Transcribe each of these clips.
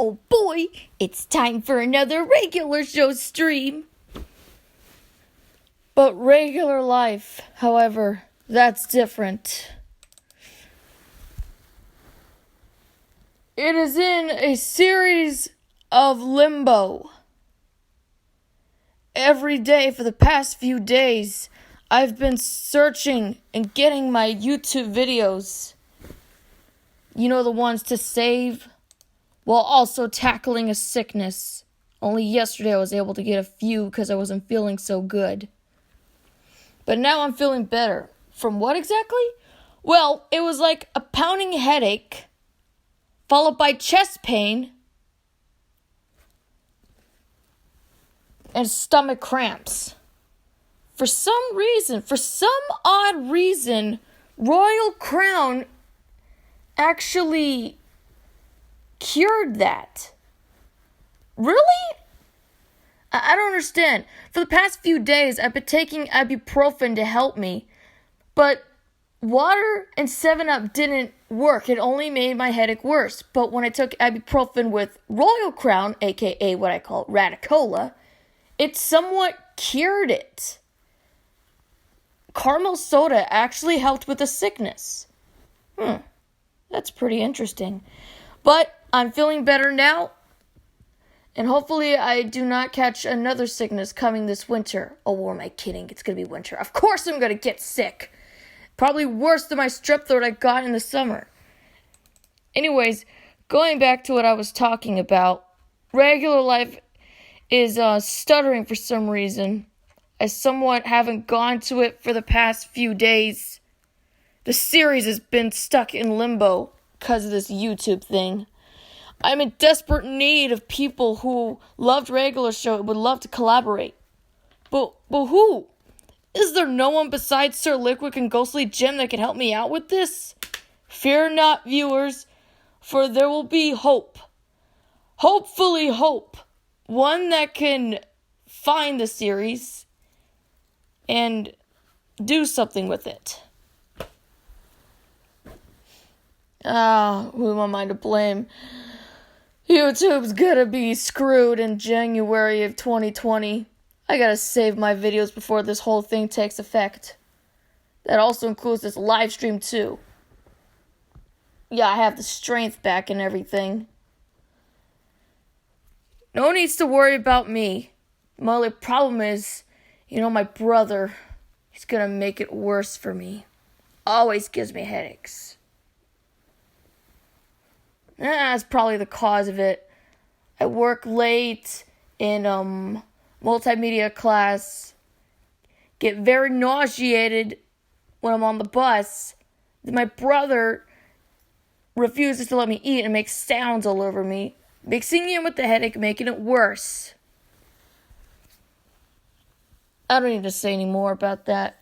Oh boy, it's time for another regular show stream. But regular life, however, that's different. It is in a series of limbo. Every day for the past few days, I've been searching and getting my YouTube videos. You know, the ones to save, while also tackling a sickness. Only yesterday I was able to get a few because I wasn't feeling so good. But now I'm feeling better. From what exactly? Well, it was like a pounding headache, followed by chest pain, and stomach cramps. For some odd reason, Royal Crown actually cured that. Really? I don't understand. For the past few days, I've been taking ibuprofen to help me, but water and 7-Up didn't work. It only made my headache worse. But when I took ibuprofen with Royal Crown, aka what I call Radicola, it somewhat cured it. Caramel soda actually helped with the sickness. That's pretty interesting. But I'm feeling better now. And hopefully I do not catch another sickness coming this winter. Oh, or am I kidding? It's going to be winter. Of course I'm going to get sick. Probably worse than my strep throat I got in the summer. Anyways, going back to what I was talking about. Regular life is stuttering for some reason. I somewhat haven't gone to it for the past few days. The series has been stuck in limbo because of this YouTube thing. I'm in desperate need of people who loved Regular Show and would love to collaborate. But who? Is there no one besides Sir Liquid and Ghostly Jim that can help me out with this? Fear not, viewers, for there will be hope. Hopefully hope. One that can find the series and do something with it. Who am I to blame? YouTube's gonna be screwed in January of 2020. I gotta save my videos before this whole thing takes effect. That also includes this live stream too. Yeah, I have the strength back and everything. No one needs to worry about me. My only problem is, my brother, he's gonna make it worse for me. Always gives me headaches. That's probably the cause of it. I work late in multimedia class. Get very nauseated when I'm on the bus. Then my brother refuses to let me eat and makes sounds all over me, mixing in with the headache, making it worse. I don't need to say any more about that.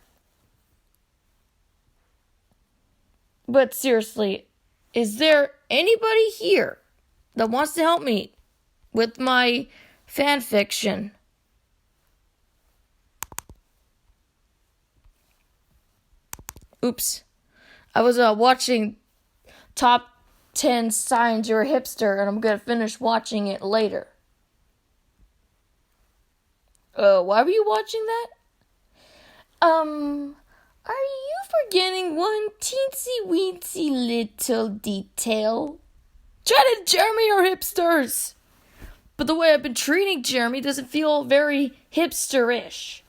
But seriously, is there anybody here that wants to help me with my fan fiction? Oops. I was watching Top 10 Signs You're a Hipster, and I'm going to finish watching it later. Why were you watching that? Are you forgetting one teensy-weensy little detail? Jen and Jeremy are hipsters! But the way I've been treating Jeremy doesn't feel very hipster-ish.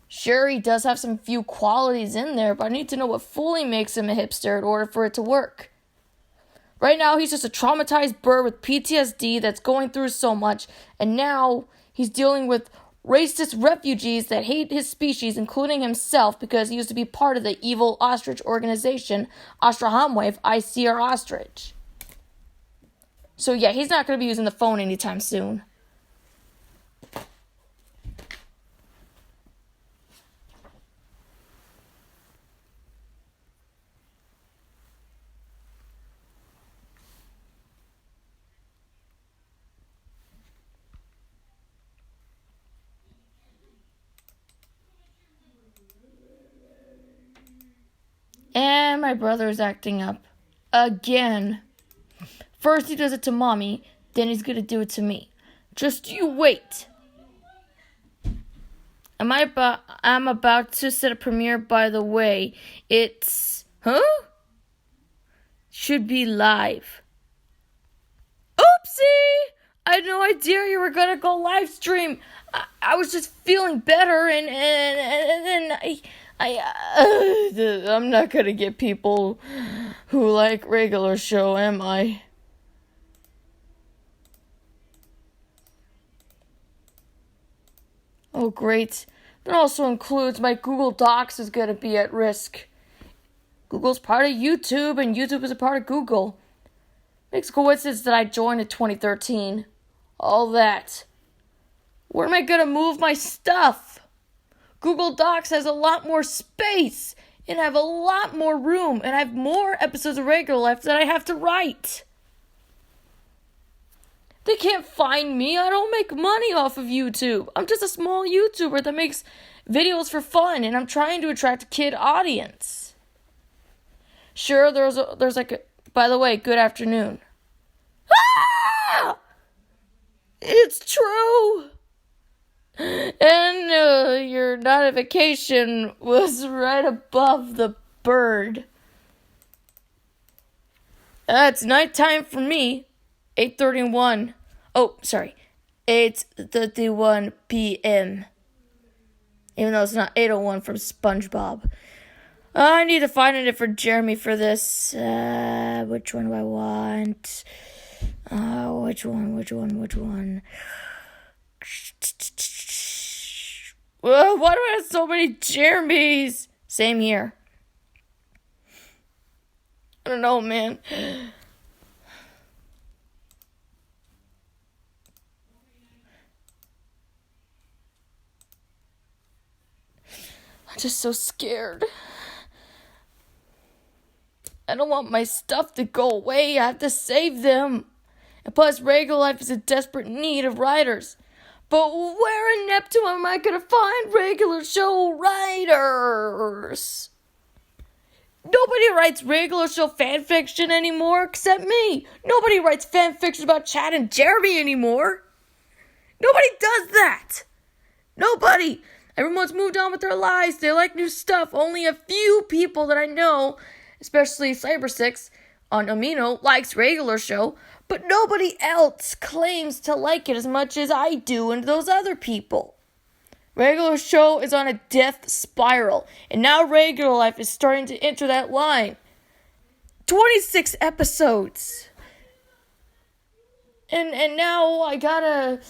Sure, he does have some few qualities in there, but I need to know what fully makes him a hipster in order for it to work. Right now, he's just a traumatized bird with PTSD that's going through so much, and now he's dealing with racist refugees that hate his species, including himself, because he used to be part of the evil ostrich organization, Ostrahamwave, ICR Ostrich. So yeah, he's not going to be using the phone anytime soon. And my brother is acting up. Again. First he does it to mommy, then he's gonna do it to me. Just you wait. I'm about to set a premiere, by the way. It's... Huh? Should be live. Oopsie! I had no idea you were gonna go live stream. I was just feeling better, and then I'm not gonna get people who like regular show, am I? Oh, great. That also includes my Google Docs is gonna be at risk. Google's part of YouTube, and YouTube is a part of Google. Makes a coincidence that I joined in 2013. All that. Where am I gonna move my stuff? Google Docs has a lot more space, and I have a lot more room, and I have more episodes of Regular Life that I have to write. They can't find me. I don't make money off of YouTube. I'm just a small YouTuber that makes videos for fun, and I'm trying to attract a kid audience. Sure, there's like a... By the way, good afternoon. Ah! It's true. And your notification was right above the bird. It's nighttime for me. 8:31. Oh, sorry. 8:31 p.m. Even though it's not 8:01 from SpongeBob. I need to find a different Jeremy for this. Which one do I want? Which one? Why do I have so many Jeremys? Same here. I don't know, man. I'm just so scared. I don't want my stuff to go away. I have to save them. And plus, Regular Life is in desperate need of writers. But where in Neptune am I going to find regular show writers? Nobody writes regular show fan fiction anymore except me. Nobody writes fan fiction about Chad and Jeremy anymore. Nobody does that. Nobody. Everyone's moved on with their lives. They like new stuff. Only a few people that I know, especially Cyber6 on Amino, likes regular show, but nobody else claims to like it as much as I do and those other people. Regular show is on a death spiral, and now Regular Life is starting to enter that line. 26 episodes. And now I gotta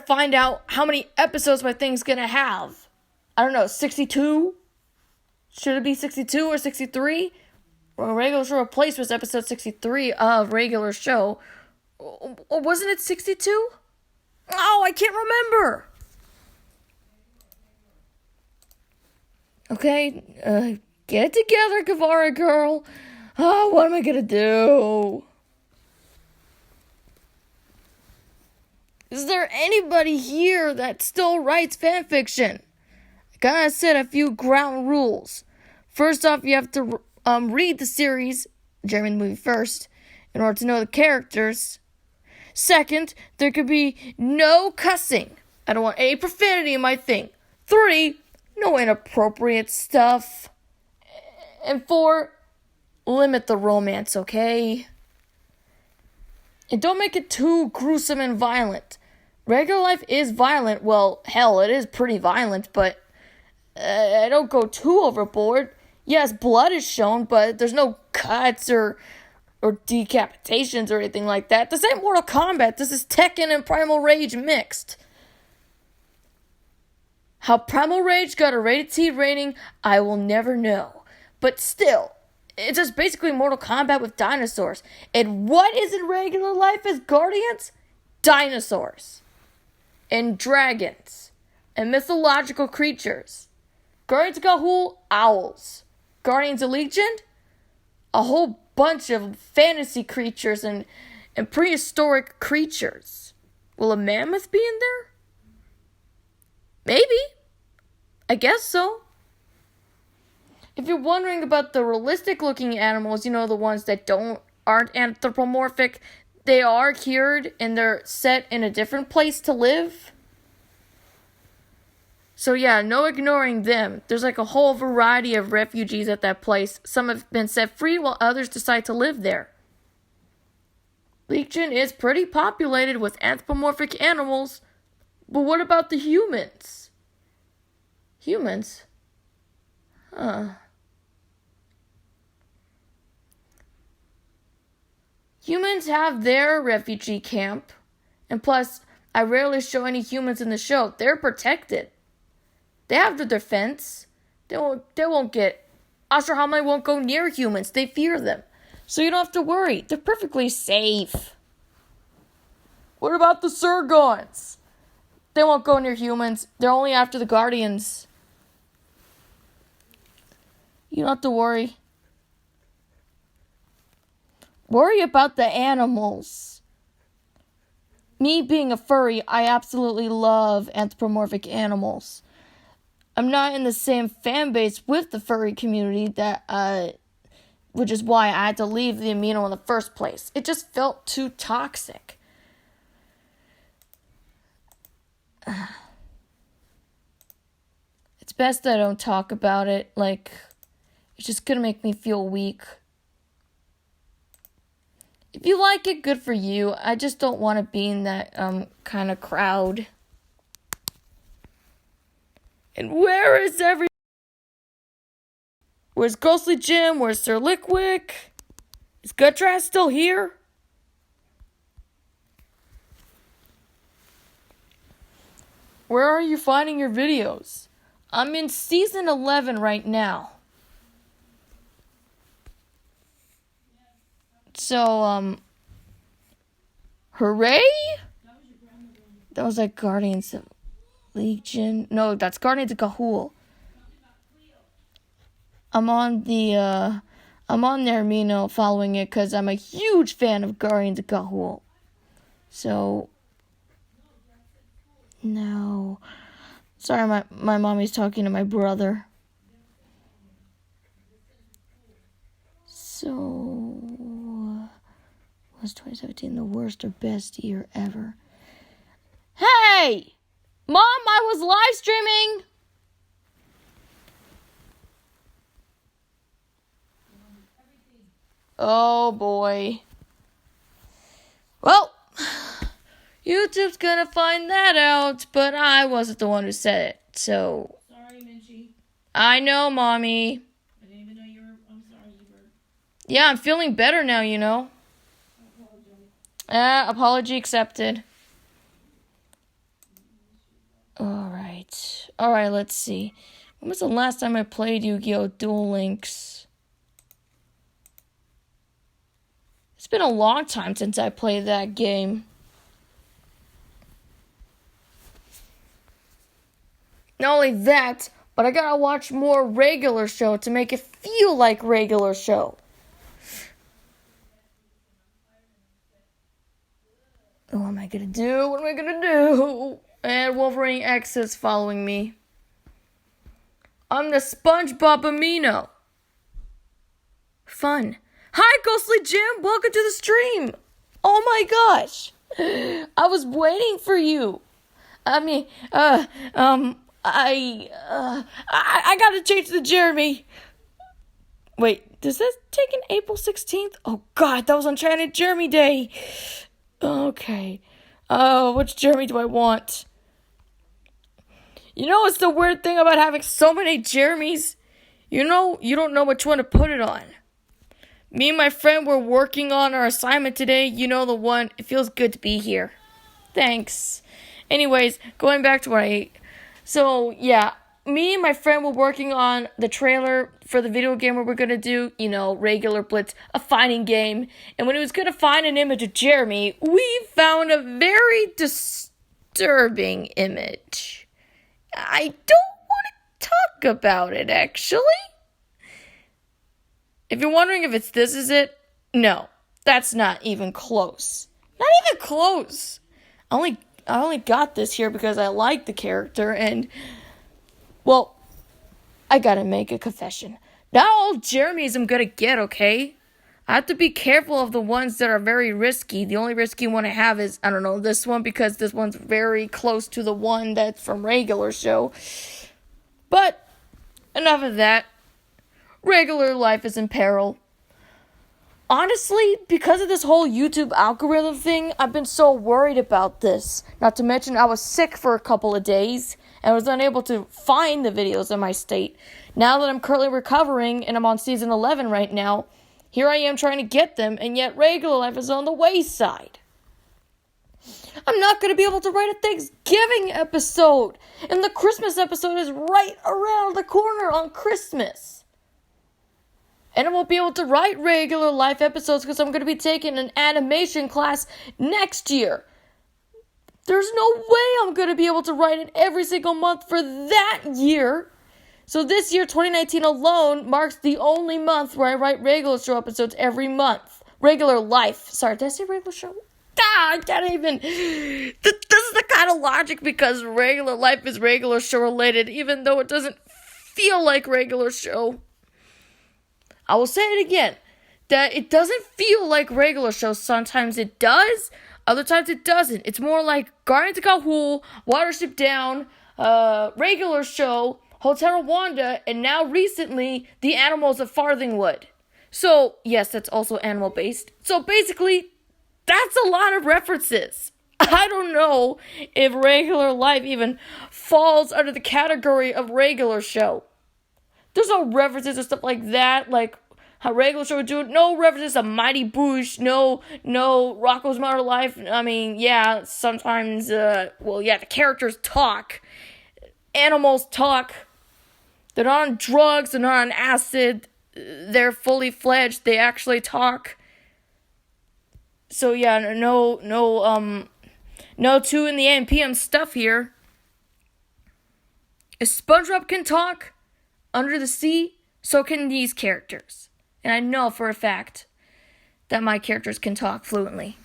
find out how many episodes my thing's gonna have. I don't know, 62? Should it be 62 or 63? Well, Regular Show Replaced was episode 63 of Regular Show. Or wasn't it 62? Oh, I can't remember. Okay, get it together, Kavara girl. Oh, what am I gonna do? Is there anybody here that still writes fanfiction? I gotta set a few ground rules. First off, you have to read the series, Jeremy the movie first, in order to know the characters. Second, there could be no cussing. I don't want any profanity in my thing. 3, no inappropriate stuff. And 4, limit the romance, okay? And don't make it too gruesome and violent. Regular Life is violent. Well, hell, it is pretty violent, but I don't go too overboard. Yes, blood is shown, but there's no cuts or decapitations or anything like that. This ain't Mortal Kombat. This is Tekken and Primal Rage mixed. How Primal Rage got a rated T rating, I will never know. But still, it's just basically Mortal Kombat with dinosaurs. And what is in Regular Life as Guardians? Dinosaurs. And dragons. And mythological creatures. Guardians of Ga'Hoole, owls. Guardians of Legion, a whole bunch of fantasy creatures and prehistoric creatures. Will a mammoth be in there? Maybe. I guess so. If you're wondering about the realistic looking animals, the ones that aren't anthropomorphic, they are cured and they're set in a different place to live. So yeah, no ignoring them. There's like a whole variety of refugees at that place. Some have been set free while others decide to live there. Legion is pretty populated with anthropomorphic animals. But what about the humans? Humans? Huh. Humans have their refugee camp. And plus, I rarely show any humans in the show. They're protected. They have the defense. They won't get... Ashur Hamai won't go near humans. They fear them. So you don't have to worry. They're perfectly safe. What about the Sergons? They won't go near humans. They're only after the Guardians. You don't have to worry. Worry about the animals. Me being a furry, I absolutely love anthropomorphic animals. I'm not in the same fan base with the furry community which is why I had to leave the Amino in the first place. It just felt too toxic. It's best that I don't talk about it. Like, it's just gonna make me feel weak. If you like it, good for you. I just don't want to be in that kind of crowd. And where is Where's Ghostly Jim? Where's Sir Lickwick? Is Gutras still here? Where are you finding your videos? I'm in season 11 right now. So, hooray? That was like Guardians of Legion. No, that's Guardians of Ga'Hoole. I'm on there, Amino, following it because I'm a huge fan of Guardians of Ga'Hoole. So, no. Sorry, my mommy's talking to my brother. So, was 2017 the worst or best year ever? Hey! Mom, I was live streaming! Oh boy. Well, YouTube's gonna find that out, but I wasn't the one who said it, so... Sorry, Minchie. I know, Mommy. I didn't even know you were... I'm sorry, you were... Yeah, I'm feeling better now, you know. Apology accepted. Alright, let's see. When was the last time I played Yu-Gi-Oh! Duel Links? It's been a long time since I played that game. Not only that, but I gotta watch more regular show to make it feel like regular show. What am I gonna do? And Wolverine X is following me. I'm the SpongeBob Amino. Fun. Hi, Ghostly Jim. Welcome to the stream. Oh my gosh. I was waiting for you. I gotta change the Jeremy. Wait, does this take an April 16th? Oh god, that was Enchanted Jeremy Day. Okay. Which Jeremy do I want? You know what's the weird thing about having so many Jeremys? You don't know which one to put it on. Me and my friend were working on our assignment today. You know the one. It feels good to be here. Thanks. Anyways, going back to So, yeah. Me and my friend were working on the trailer for the video game where we're going to do, regular Blitz, a fighting game. And when he was going to find an image of Jeremy, we found a very disturbing image. I don't want to talk about it, actually. If you're wondering if this is it, no. That's not even close. Not even close. I only got this here because I like the character and... Well, I gotta make a confession. Not all Jeremys I'm gonna get, okay? I have to be careful of the ones that are very risky. The only risky one I have is, I don't know, this one, because this one's very close to the one that's from Regular Show. But enough of that. Regular life is in peril. Honestly, because of this whole YouTube algorithm thing, I've been so worried about this. Not to mention, I was sick for a couple of days and was unable to find the videos in my state. Now that I'm currently recovering and I'm on season 11 right now, here I am trying to get them, and yet regular life is on the wayside. I'm not going to be able to write a Thanksgiving episode, and the Christmas episode is right around the corner on Christmas. And I won't be able to write regular life episodes because I'm going to be taking an animation class next year. There's no way I'm going to be able to write it every single month for that year. So this year, 2019 alone, marks the only month where I write regular show episodes every month. Regular life. Sorry, did I say regular show? I can't even. This is the kind of logic, because regular life is regular show related, even though it doesn't feel like regular show. I will say it again, that it doesn't feel like regular show. Sometimes it does, other times it doesn't. It's more like Guardians of Ga'Hoole, Watership Down, regular show, Hotel Rwanda, and now recently, The Animals of Farthingwood. So, yes, that's also animal-based. So basically, that's a lot of references. I don't know if regular life even falls under the category of regular show. There's no references or stuff like that, like how regular show would do it. No references to Mighty Boosh, no Rocko's Modern Life. I mean, yeah, sometimes, the characters talk. Animals talk. They're not on drugs, they're not on acid. They're fully fledged, they actually talk. So yeah, no 2 in the AM PM stuff here. If SpongeBob can talk under the sea, so can these characters. And I know for a fact that my characters can talk fluently.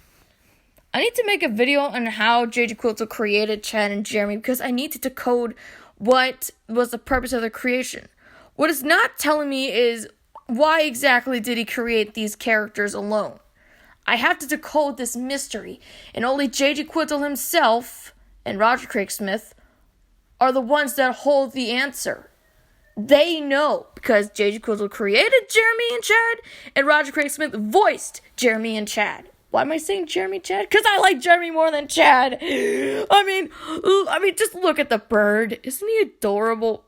I need to make a video on how JJ Quilter created Chad and Jeremy, because I need to decode what was the purpose of their creation. What it's not telling me is why exactly did he create these characters alone. I have to decode this mystery, and only JJ Quintel himself and Roger Craig Smith are the ones that hold the answer. They know, because JJ Quintel created Jeremy and Chad, and Roger Craig Smith voiced Jeremy and Chad. Why am I saying Jeremy Chad? Because I like Jeremy more than Chad. I mean, just look at the bird. Isn't he adorable?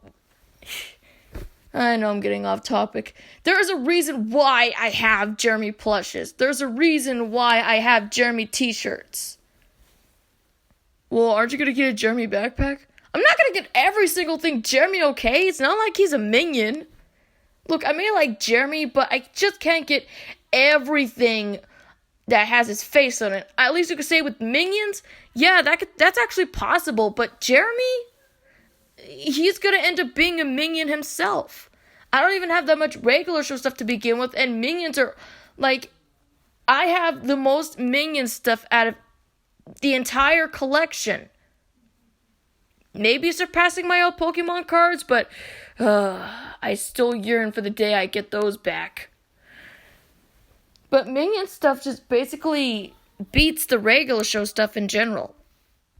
I know I'm getting off topic. There is a reason why I have Jeremy plushes. There's a reason why I have Jeremy t-shirts. Well, aren't you going to get a Jeremy backpack? I'm not going to get every single thing Jeremy, okay? It's not like he's a minion. Look, I may like Jeremy, but I just can't get everything that has his face on it. At least you could say with minions, yeah, that's actually possible. But Jeremy, he's gonna end up being a minion himself. I don't even have that much regular show stuff to begin with, and minions are, like, I have the most minion stuff out of the entire collection. Maybe surpassing my old Pokemon cards, but I still yearn for the day I get those back. But minion stuff just basically beats the regular show stuff in general.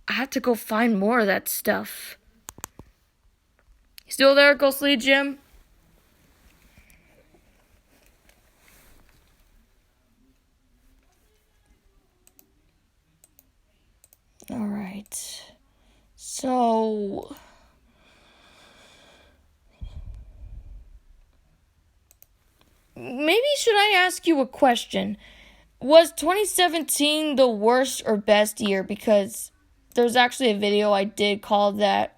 I have to go find more of that stuff. You still there, Ghostly Jim? Alright. So maybe should I ask you a question? Was 2017 the worst or best year? Because there's actually a video I did called that.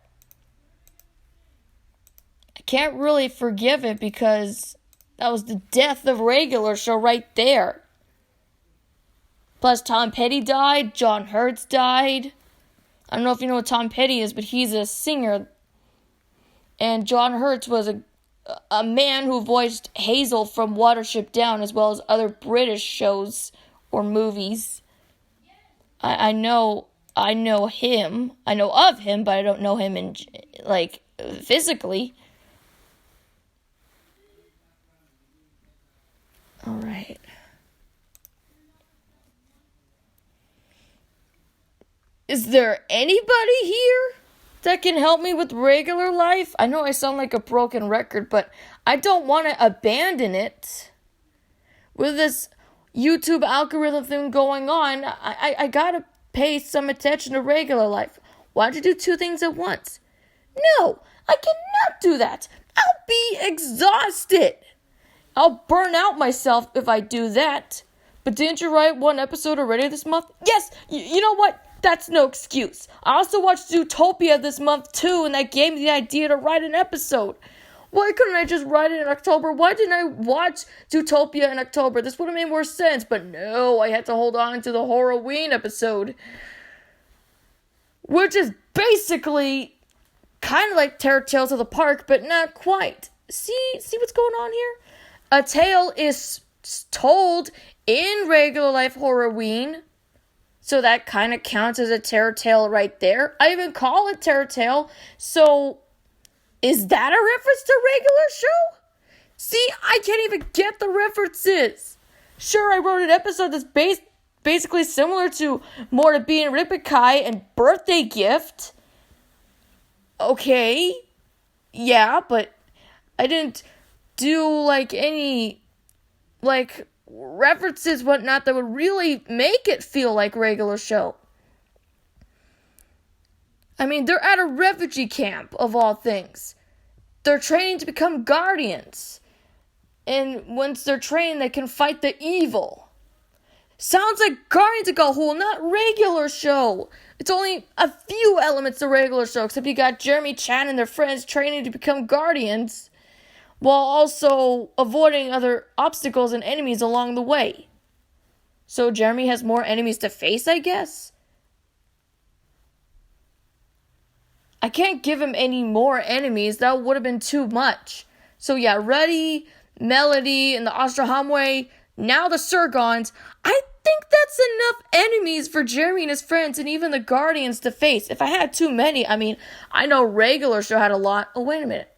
I can't really forgive it because that was the death of regular show right there. Plus Tom Petty died, John Hurts died. I don't know if you know what Tom Petty is, but he's a singer. And John Hurts was a man who voiced Hazel from Watership Down, as well as other British shows or movies. I know him. I know of him, but I don't know him in, like, physically. Alright. Is there anybody here that can help me with regular life? I know I sound like a broken record, but I don't want to abandon it. With this YouTube algorithm thing going on, I gotta pay some attention to regular life. Why don't you do two things at once? No, I cannot do that. I'll be exhausted. I'll burn out myself if I do that. But didn't you write one episode already this month? Yes, you know what? That's no excuse. I also watched Zootopia this month too, and that gave me the idea to write an episode. Why couldn't I just write it in October? Why didn't I watch Zootopia in October? This would have made more sense, but no, I had to hold on to the Horrorween episode. Which is basically kind of like Terror Tales of the Park, but not quite. See what's going on here? A tale is told in regular life Horrorween, so that kind of counts as a terror tale right there. I even call it terror tale, so is that a reference to regular show? See, I can't even get the references. Sure, I wrote an episode that's basically similar to Mortabi and Rippikai and Birthday Gift. Okay, yeah, but I didn't do any references, whatnot, that would really make it feel like regular show. I mean, they're at a refugee camp, of all things. They're training to become guardians. And once they're trained, they can fight the evil. Sounds like Guardians of Ga'Hoole, not regular show. It's only a few elements of regular show, except you got Jeremy Chan and their friends training to become guardians, while also avoiding other obstacles and enemies along the way. So Jeremy has more enemies to face, I guess? I can't give him any more enemies. That would have been too much. So yeah, Ruddy, Melody, and the Ostrahamwe, now the Sergons. I think that's enough enemies for Jeremy and his friends and even the Guardians to face. If I had too many, I know regular show had a lot. Oh, wait a minute.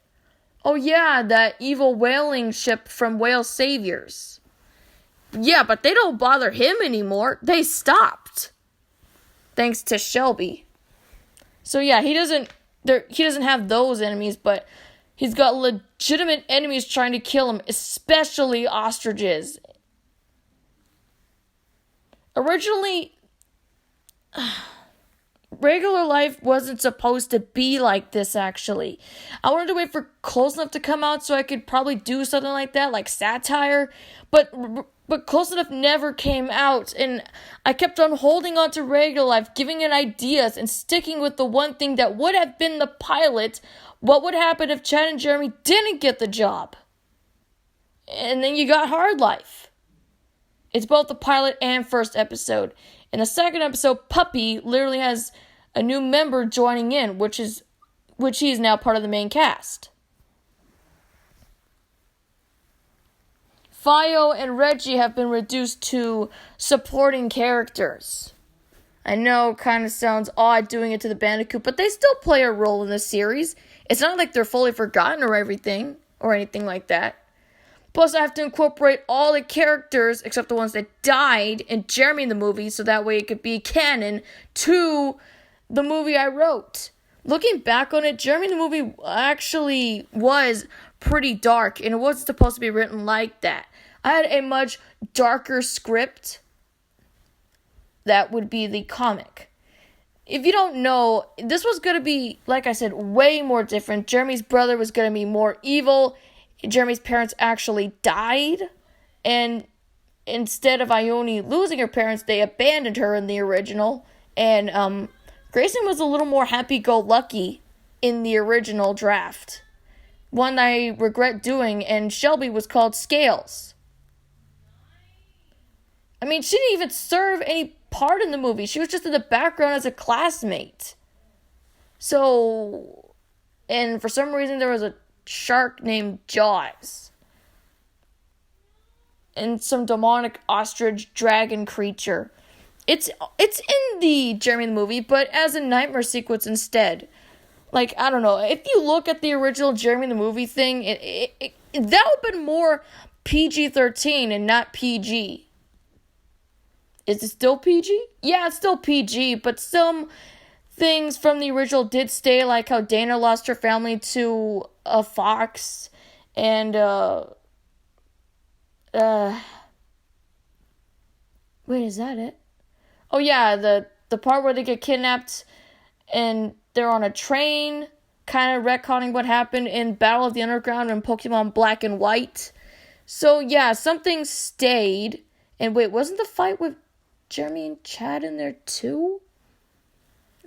Oh yeah, that evil whaling ship from Whale Saviors. Yeah, but they don't bother him anymore. They stopped. Thanks to Shelby. So yeah, he doesn't have those enemies, but he's got legitimate enemies trying to kill him, especially ostriches. Originally, regular life wasn't supposed to be like this, actually. I wanted to wait for Close Enough to come out so I could probably do something like that, like satire, but Close Enough never came out, and I kept on holding on to regular life, giving it ideas, and sticking with the one thing that would have been the pilot. What would happen if Chad and Jeremy didn't get the job? And then you got Hard Life. It's both the pilot and first episode. In the second episode, Puppy literally has a new member joining in, which he is now part of the main cast. Fio and Reggie have been reduced to supporting characters. I know it kind of sounds odd doing it to the Bandicoot, but they still play a role in this series. It's not like they're fully forgotten or anything like that. Plus, I have to incorporate all the characters, except the ones that died, in Jeremy in the movie, so that way it could be canon to the movie I wrote. Looking back on it, Jeremy in the movie actually was pretty dark, and it wasn't supposed to be written like that. I had a much darker script that would be the comic. If you don't know, this was going to be, like I said, way more different. Jeremy's brother was going to be more evil. Jeremy's parents actually died, and instead of Ione losing her parents, they abandoned her in the original, and Grayson was a little more happy-go-lucky in the original draft. One I regret doing, and Shelby was called Scales. I mean, she didn't even serve any part in the movie. She was just in the background as a classmate. So, and for some reason there was a shark named Jaws. And some demonic ostrich dragon creature. It's in the Jeremy the movie, but as a nightmare sequence instead. Like, I don't know. If you look at the original Jeremy the movie thing, that would have been more PG-13 and not PG. Is it still PG? Yeah, it's still PG, but some things from the original did stay, like how Dana lost her family to a fox, and, wait, is that it? Oh, yeah, the part where they get kidnapped and they're on a train, kind of retconning what happened in Battle of the Underground and Pokemon Black and White. So, yeah, something stayed. And wait, wasn't the fight with Jeremy and Chad in there too?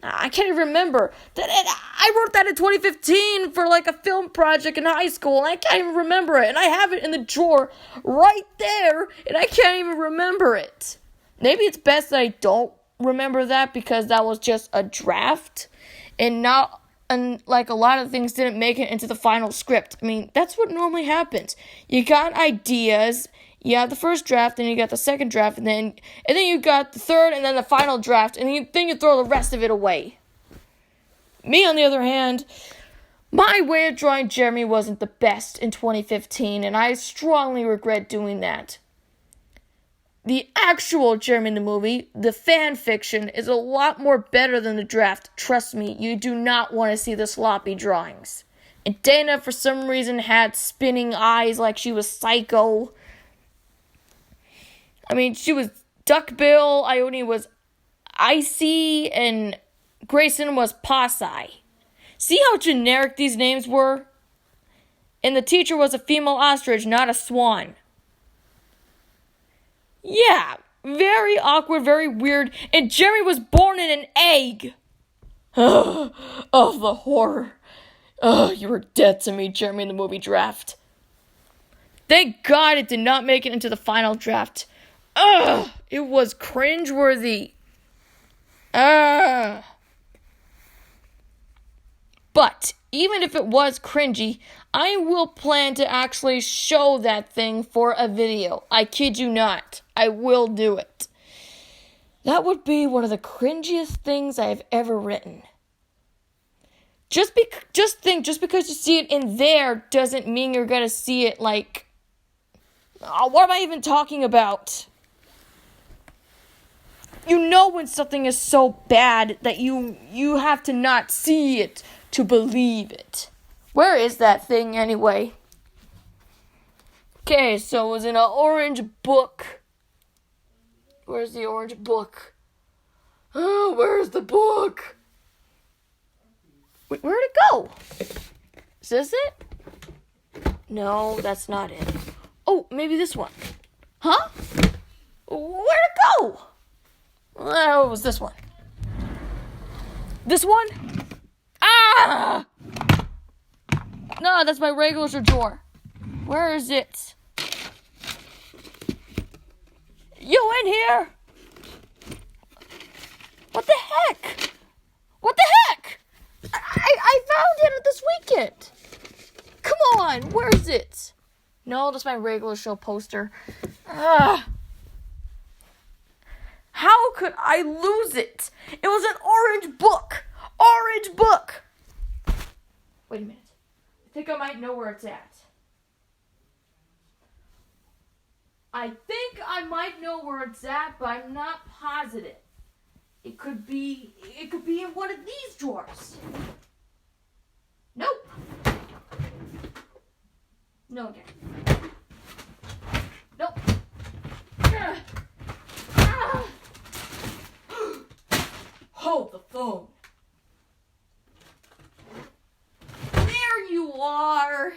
I can't even remember. I wrote that in 2015 for like a film project in high school, and I can't even remember it. And I have it in the drawer right there, and I can't even remember it. Maybe it's best that I don't remember that because that was just a draft, and like a lot of things didn't make it into the final script. I mean, that's what normally happens. You got ideas. You have the first draft, then you got the second draft, and then you got the third, and then the final draft, and then you throw the rest of it away. Me, on the other hand, my way of drawing Jeremy wasn't the best in 2015, and I strongly regret doing that. The actual Jeremy in the movie, the fan fiction, is a lot more better than the draft. Trust me, you do not want to see the sloppy drawings. And Dana, for some reason, had spinning eyes like she was Psycho. I mean, she was Duckbill, Ione was Icy, and Grayson was Posse. See how generic these names were? And the teacher was a female ostrich, not a swan. Yeah, very awkward, very weird, and Jeremy was born in an egg. Oh, the horror. Oh, you were dead to me, Jeremy, in the movie draft. Thank God it did not make it into the final draft. Ugh, it was cringeworthy. But even if it was cringy, I will plan to actually show that thing for a video. I kid you not. I will do it. That would be one of the cringiest things I have ever written. Just because you see it in there doesn't mean you're gonna see it like... what am I even talking about? You know when something is so bad that you have to not see it to believe it. Where is that thing anyway? Okay, so it was in an orange book. Where's the orange book? Oh, where's the book? Wait, where'd it go? Is this it? No, that's not it. Oh, maybe this one. Huh? Where'd it go? Oh, it was this one. This one? Ah! No, that's my regular drawer. Where is it? You in here? What the heck? What the heck? I found it this weekend. Come on, where is it? No, that's my regular show poster. How could I lose it? It was an orange book. Orange book. Wait a minute. I think I might know where it's at. I think I might know where it's at, but I'm not positive. It could be in one of these drawers. Nope. No again. Nope. Hold the phone. There you are.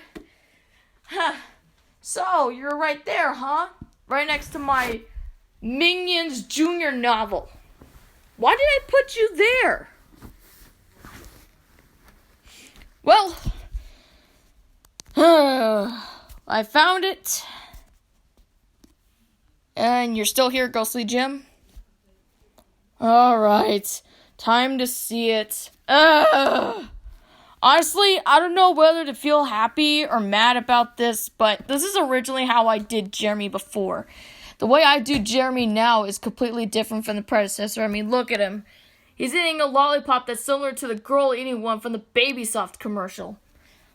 So, you're right there, huh? Right next to my Minions Junior novel. Why did I put you there? Well, I found it. And you're still here, Ghostly Jim? Alright, time to see it. Honestly, I don't know whether to feel happy or mad about this, but this is originally how I did Jeremy before. The way I do Jeremy now is completely different from the predecessor. I mean, look at him. He's eating a lollipop that's similar to the girl eating one from the Baby Soft commercial.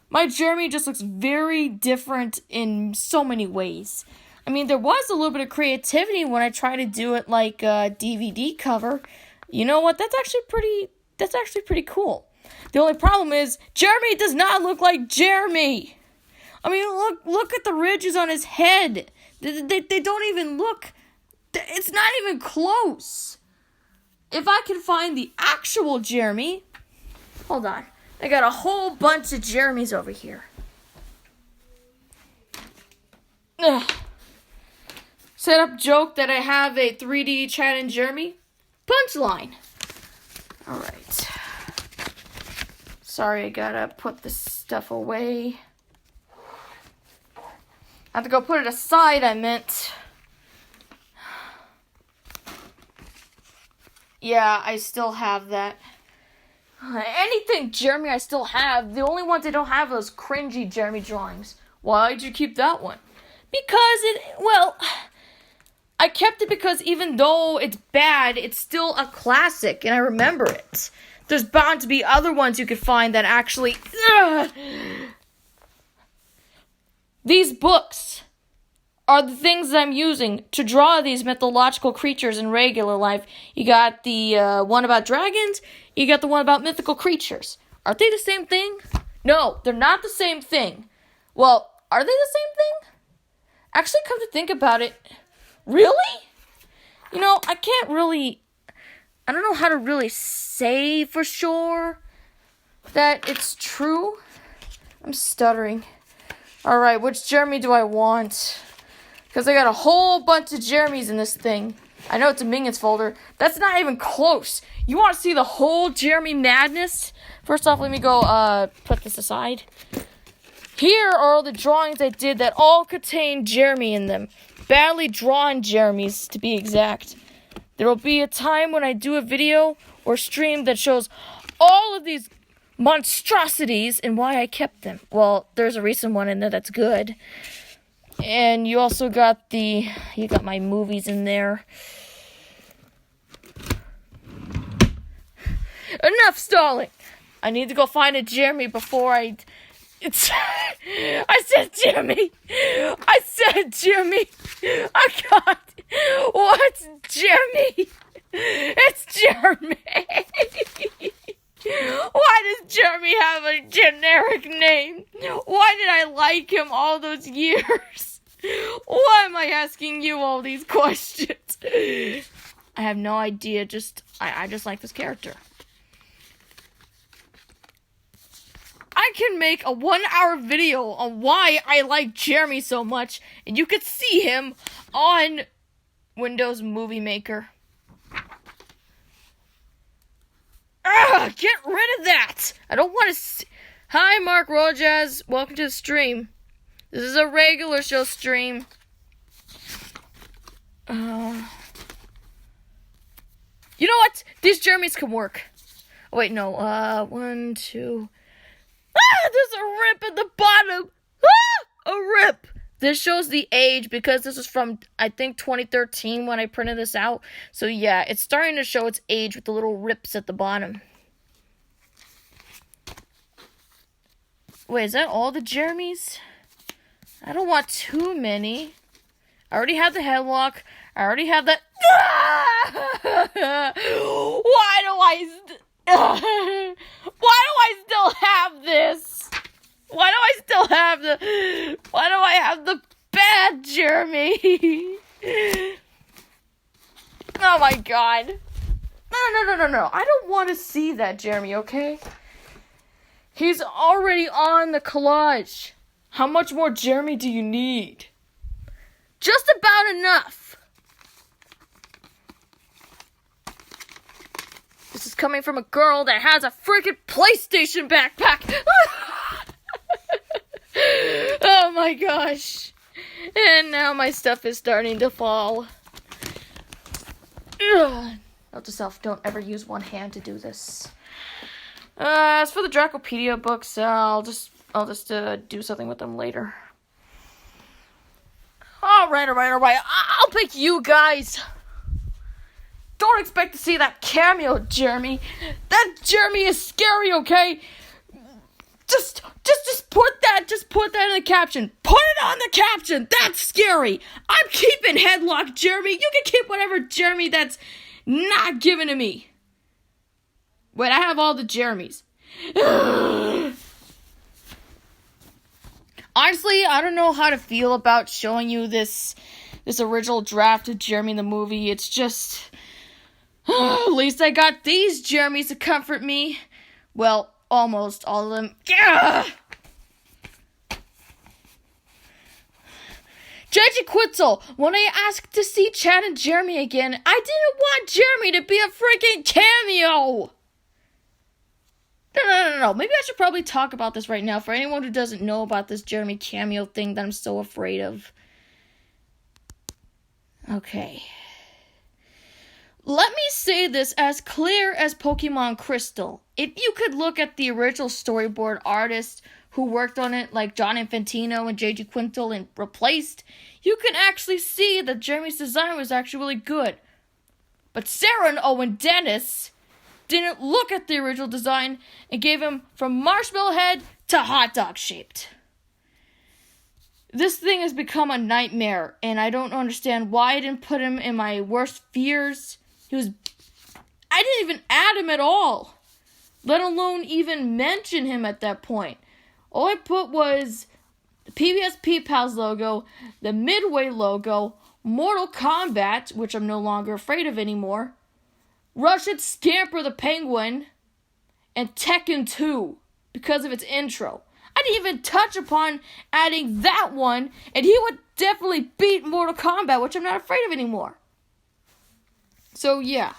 My Jeremy just looks very different in so many ways. I mean, there was a little bit of creativity when I tried to do it like a DVD cover. You know what? That's actually pretty cool. The only problem is Jeremy does not look like Jeremy. I mean, look at the ridges on his head. They don't even look. It's not even close. If I can find the actual Jeremy, hold on. I got a whole bunch of Jeremys over here. Ugh. Set up joke that I have a 3D Chad and Jeremy. Punchline. Alright. Sorry, I gotta put this stuff away. I have to go put it aside, I meant. Yeah, I still have that. Anything Jeremy I still have. The only ones I don't have are those cringy Jeremy drawings. Why'd you keep that one? Because I kept it because even though it's bad, it's still a classic, and I remember it. There's bound to be other ones you could find that actually... These books are the things that I'm using to draw these mythological creatures in regular life. You got the one about dragons, you got the one about mythical creatures. Are they the same thing? No, they're not the same thing. Well, are they the same thing? Actually, come to think about it, really? You know, I don't know how to really say for sure that it's true. I'm stuttering. Alright, which Jeremy do I want? Because I got a whole bunch of Jeremys in this thing. I know it's a Minions folder. That's not even close. You want to see the whole Jeremy madness? First off, let me go put this aside. Here are all the drawings I did that all contain Jeremy in them. Badly drawn Jeremys, to be exact. There will be a time when I do a video or stream that shows all of these monstrosities and why I kept them. Well, there's a recent one in there that's good. And you also got you got my movies in there. Enough stalling. I need to go find a Jeremy before I said Jeremy. I said Jeremy. I got what's Jeremy? It's Jeremy. Why does Jeremy have a generic name? Why did I like him all those years? Why am I asking you all these questions? I have no idea. I just like this character. I can make a 1-hour video on why I like Jeremy so much, and you could see him on Windows Movie Maker. Get rid of that! I don't want to see... Hi, Mark Rojaz. Welcome to the stream. This is a regular show stream. You know what? These Jeremys can work. Oh, wait, no. 1, 2... there's a rip at the bottom! A rip! This shows the age because this is from, I think, 2013 when I printed this out. So, yeah, it's starting to show its age with the little rips at the bottom. Wait, is that all the Jeremys? I don't want too many. I already have the headlock. I already have that... Why do I still have this? Why do I have the bad Jeremy? Oh my god. No. I don't want to see that Jeremy, okay? He's already on the collage. How much more Jeremy do you need? Just about enough. This is coming from a girl that has a freaking PlayStation backpack. Oh my gosh. And now my stuff is starting to fall. Note to self, don't ever use one hand to do this. As for the Dracopedia books, I'll just do something with them later. Alright. I'll pick you guys. Don't expect to see that cameo, Jeremy. That Jeremy is scary, okay? Just put that in the caption. Put it on the caption. That's scary. I'm keeping Headlock Jeremy. You can keep whatever Jeremy that's not given to me. Wait, I have all the Jeremys. Honestly, I don't know how to feel about showing you this original draft of Jeremy the movie. It's just, at least I got these Jeremys to comfort me. Well, almost all of them. Yeah. JJ Quitzel, when I asked to see Chad and Jeremy again, I didn't want Jeremy to be a freaking cameo. No. Maybe I should probably talk about this right now for anyone who doesn't know about this Jeremy cameo thing that I'm so afraid of. Okay. Let me say this as clear as Pokemon Crystal. If you could look at the original storyboard artists who worked on it, like John Infantino and J.G. Quintel, and replaced, you can actually see that Jeremy's design was actually really good. But Sarah and Owen Dennis didn't look at the original design and gave him from marshmallow head to hot dog shaped. This thing has become a nightmare, and I don't understand why I didn't put him in my worst fears. I didn't even add him at all, let alone even mention him at that point. All I put was the PBS P-Pals logo, the Midway logo, Mortal Kombat, which I'm no longer afraid of anymore, Russian Scamper the Penguin, and Tekken 2 because of its intro. I didn't even touch upon adding that one, and he would definitely beat Mortal Kombat, which I'm not afraid of anymore. So, yeah.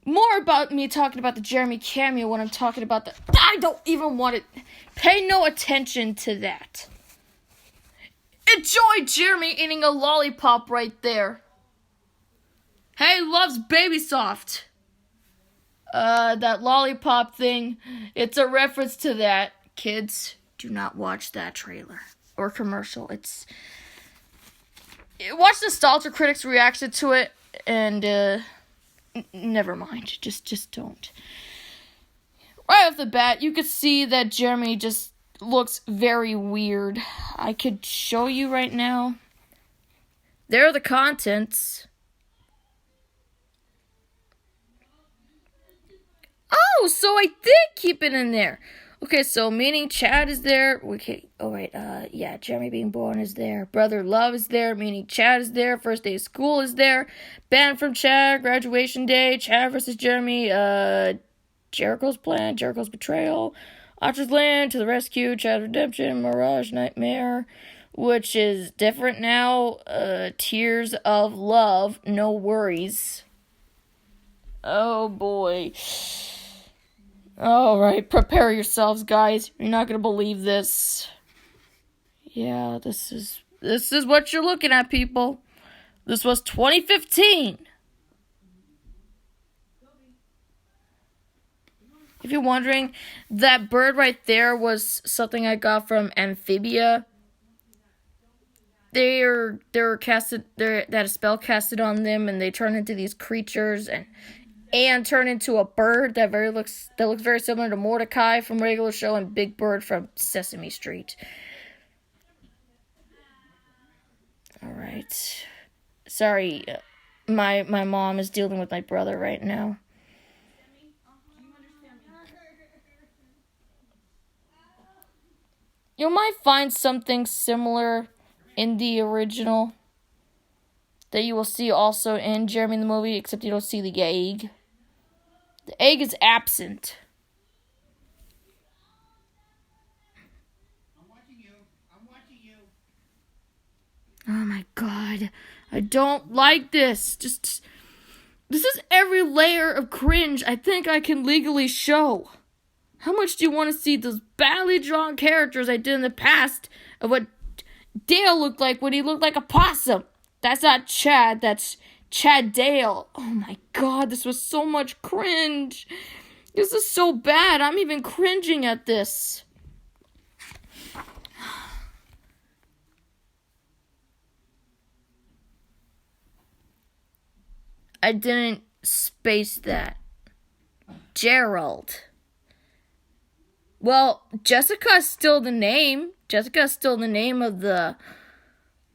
More about me talking about the Jeremy cameo when I'm talking about the... I don't even want to... Pay no attention to that. Enjoy Jeremy eating a lollipop right there. Hey, loves Baby Soft. That lollipop thing, it's a reference to that. Kids, do not watch that trailer or commercial. Watch Nostalgia Critic's reaction to it, and never mind. Just don't. Right off the bat, you could see that Jeremy just looks very weird. I could show you right now. There are the contents. Oh, so I did keep it in there. Okay, so meaning Chad is there. Okay, alright, yeah, Jeremy being born is there. Brother Love is there, meaning Chad is there. First day of school is there. Banned from Chad, graduation day, Chad versus Jeremy, Jericho's plan, Jericho's betrayal, Archer's Land, To the Rescue, Chad Redemption, Mirage Nightmare, which is different now, Tears of Love, No Worries. Oh boy. Alright, prepare yourselves, guys. You're not gonna believe this. Yeah, this is what you're looking at, people. This was 2015. If you're wondering, that bird right there was something I got from Amphibia. They're casted, they had a spell casted on them, and they turn into these creatures and turn into a bird that looks very similar to Mordecai from Regular Show and Big Bird from Sesame Street. Alright. Sorry, my mom is dealing with my brother right now. You might find something similar in the original that you will see also in Jeremy the movie, except you don't see the egg. The egg is absent. I'm watching you. Oh my god. I don't like this. This is every layer of cringe I think I can legally show. How much do you want to see those badly drawn characters I did in the past of what Dale looked like when he looked like a possum? That's not Chad, that's Chad Dale. Oh my god, this was so much cringe. This is so bad. I'm even cringing at this. I didn't space that. Gerald. Well, Jessica's still the name. Jessica's still the name of the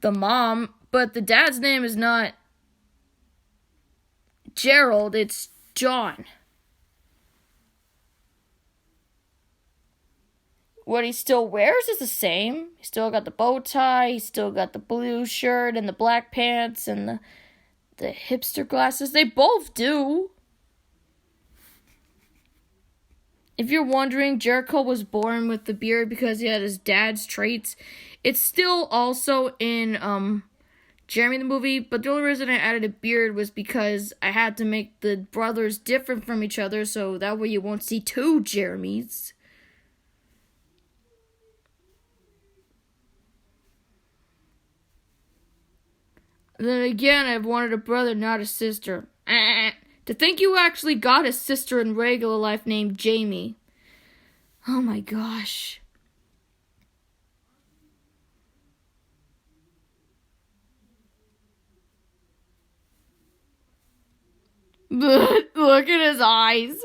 mom, but the dad's name is not Gerald, it's John. What he still wears is the same. He still got the bow tie, he still got the blue shirt and the black pants and the hipster glasses. They both do. If you're wondering, Jericho was born with the beard because he had his dad's traits. It's still also in Jeremy the movie, but the only reason I added a beard was because I had to make the brothers different from each other, so that way you won't see two Jeremys. Then again, I've wanted a brother, not a sister. To think you actually got a sister in regular life named Jamie. Oh my gosh. Look at his eyes.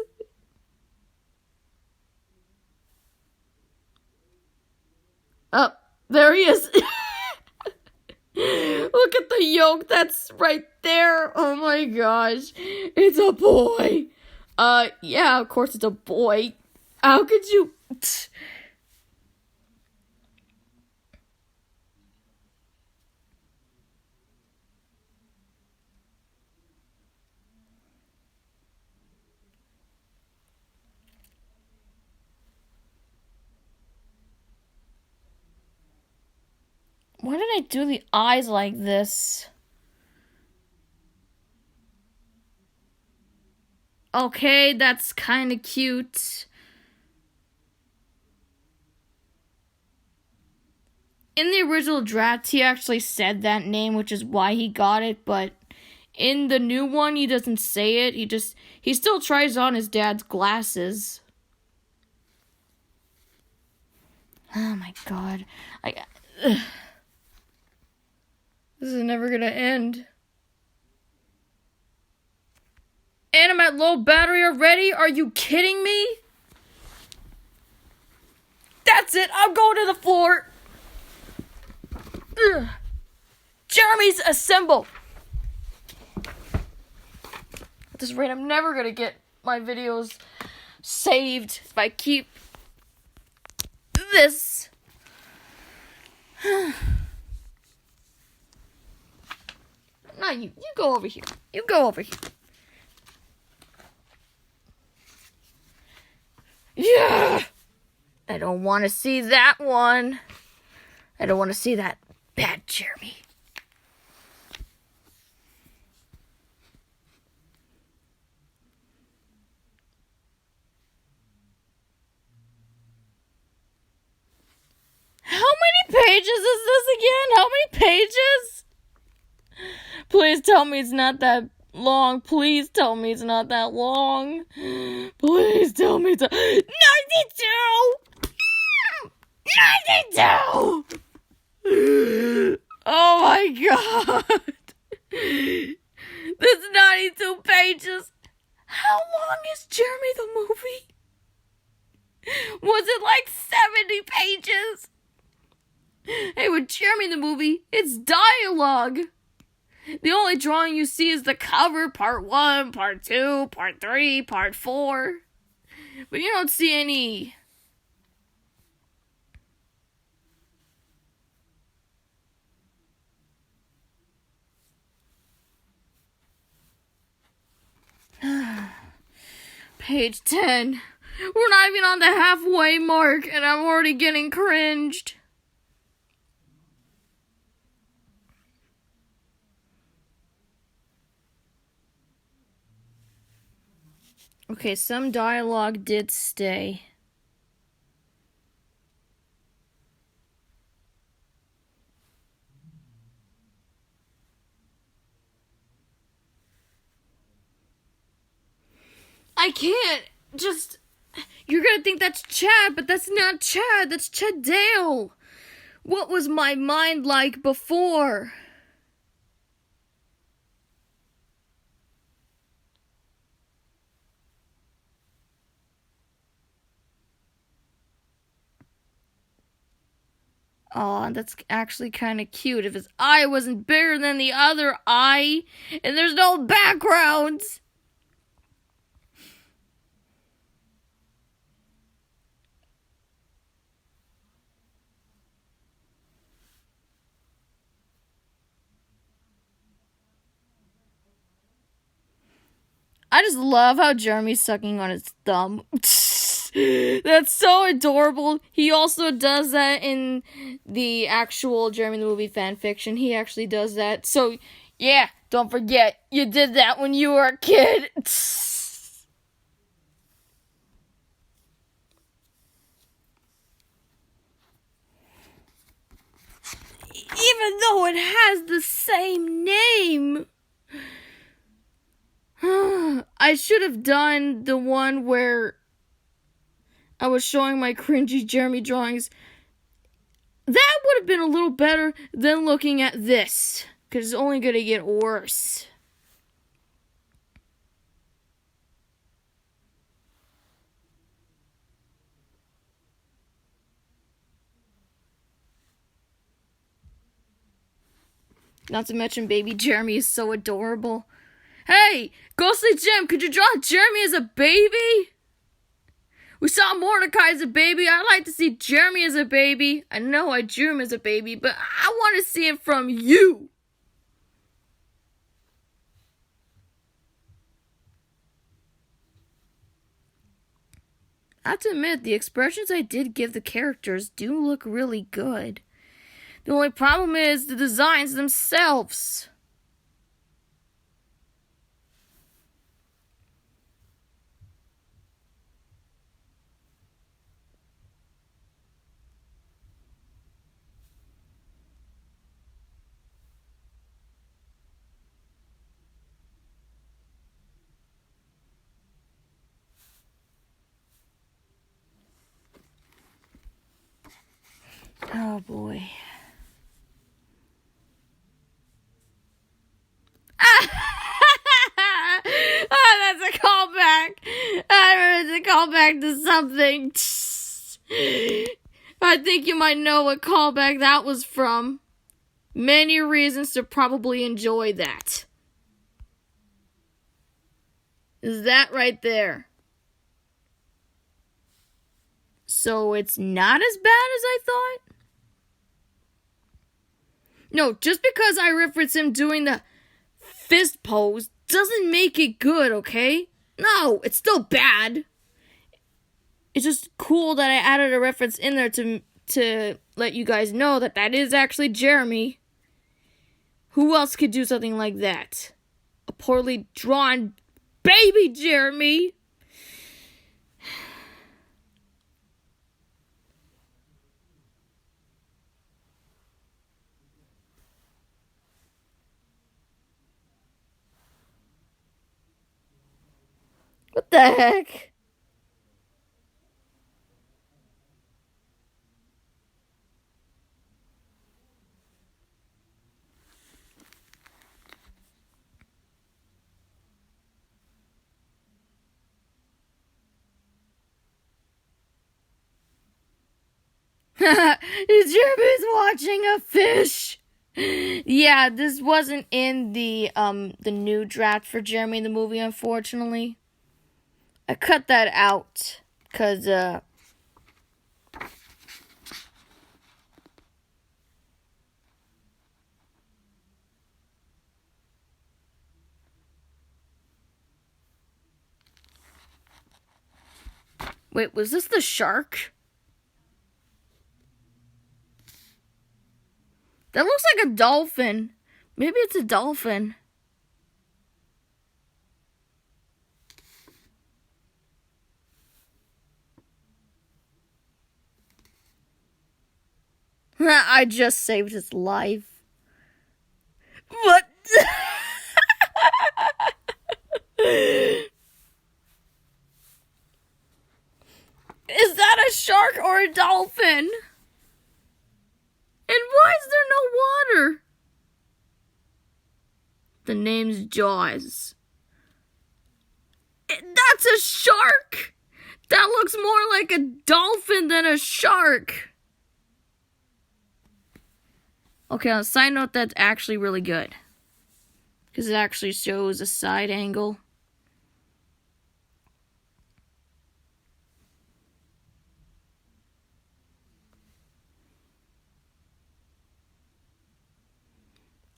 Oh, there he is. Look at the yolk that's right there. Oh my gosh. It's a boy. Yeah, of course it's a boy. How could you... Why did I do the eyes like this? Okay, that's kind of cute. In the original draft, he actually said that name, which is why he got it, but in the new one, he doesn't say it. He still tries on his dad's glasses. Oh my god. This is never gonna end. And I'm at low battery already? Are you kidding me? That's it. I'm going to the floor. Ugh. Jeremy's assemble. At this rate, I'm never gonna get my videos saved if I keep this. No, you go over here. You go over here. Yeah! I don't want to see that one. I don't want to see that bad Jeremy. How many pages is this again? How many pages? Please tell me it's not that long. Please tell me it's not that long. Please tell me it's 92! 92! Oh my god. This 92 pages. How long is Jeremy the movie? Was it like 70 pages? Hey, with Jeremy the movie, it's dialogue. The only drawing you see is the cover, part 1, part 2, part 3, part 4. But you don't see any... Page 10. We're not even on the halfway mark, and I'm already getting cringed. Okay, some dialogue did stay. I can't just... You're gonna think that's Chad, but that's not Chad. That's Chad Dale. What was my mind like before? Oh, that's actually kind of cute. If his eye wasn't bigger than the other eye, and there's no backgrounds. I just love how Jeremy's sucking on his thumb. That's so adorable. He also does that in the actual Jeremy the Movie fan fiction. He actually does that. So, yeah, don't forget, you did that when you were a kid. Even though it has the same name. I should have done the one where I was showing my cringy Jeremy drawings. That would have been a little better than looking at this, because it's only going to get worse. Not to mention baby Jeremy is so adorable. Hey, Ghostly Jim, could you draw Jeremy as a baby? We saw Mordecai as a baby. I'd like to see Jeremy as a baby. I know I drew him as a baby, but I want to see it from you. I have to admit, the expressions I did give the characters do look really good. The only problem is the designs themselves. Oh boy. Oh, that's a callback. I remember it's a callback to something. I think you might know what callback that was from. Many reasons to probably enjoy that. Is that right there? So it's not as bad as I thought? No, just because I reference him doing the fist pose doesn't make it good, okay? No, it's still bad. It's just cool that I added a reference in there to let you guys know that that is actually Jeremy. Who else could do something like that? A poorly drawn baby Jeremy. What the heck? Jeremy's watching a fish. Yeah, this wasn't in the new draft for Jeremy the movie, unfortunately. I cut that out, cause wait, was this the shark? That looks like a dolphin. Maybe it's a dolphin. I just saved his life. What? Is that a shark or a dolphin? And why is there no water? The name's Jaws. That's a shark! That looks more like a dolphin than a shark. Okay, on a side note, that's actually really good. Because it actually shows a side angle.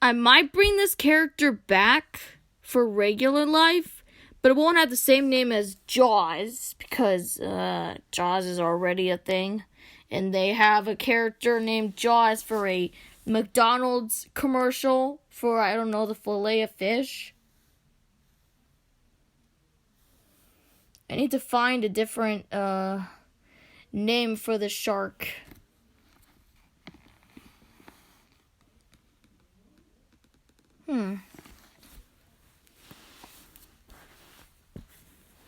I might bring this character back for regular life, but it won't have the same name as Jaws, because Jaws is already a thing. And they have a character named Jaws for a McDonald's commercial for, I don't know, the fillet of fish. I need to find a different name for the shark.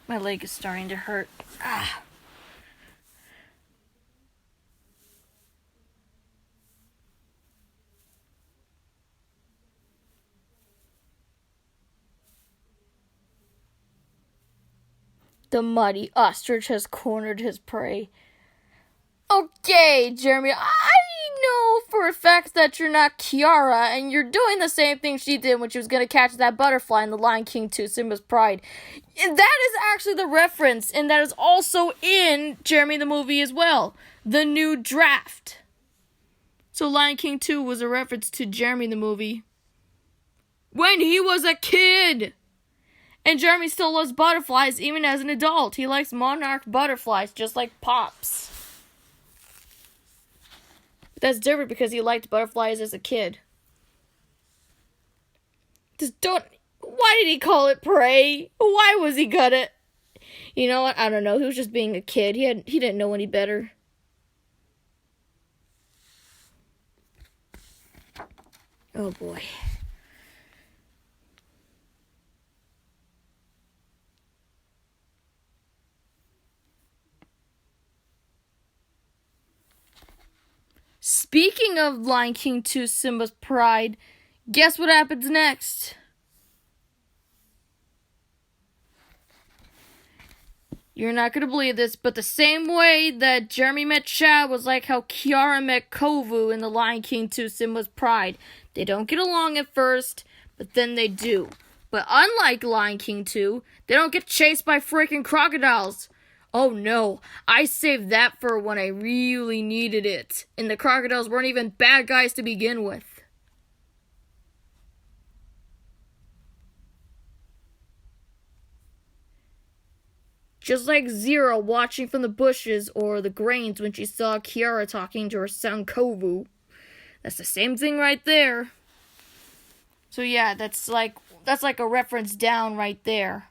My leg is starting to hurt. Ah. The mighty ostrich has cornered his prey. Okay, Jeremy, I know for a fact that you're not Kiara, and you're doing the same thing she did when she was going to catch that butterfly in The Lion King 2, Simba's Pride. And that is actually the reference, and that is also in Jeremy the movie as well. The new draft. So Lion King 2 was a reference to Jeremy the movie when he was a kid. And Jeremy still loves butterflies even as an adult. He likes monarch butterflies just like Pops. But that's different because he liked butterflies as a kid. Why did he call it prey? Why was he gonna? You know what? I don't know. He was just being a kid. He didn't know any better. Oh boy. Speaking of Lion King 2, Simba's Pride, guess what happens next? You're not going to believe this, but the same way that Jeremy met Chad was like how Kiara met Kovu in The Lion King 2, Simba's Pride. They don't get along at first, but then they do. But unlike Lion King 2, they don't get chased by freaking crocodiles. Oh no, I saved that for when I really needed it. And the crocodiles weren't even bad guys to begin with. Just like Zero watching from the bushes or the grains when she saw Kiara talking to her son Kovu. That's the same thing right there. So yeah, that's like a reference down right there.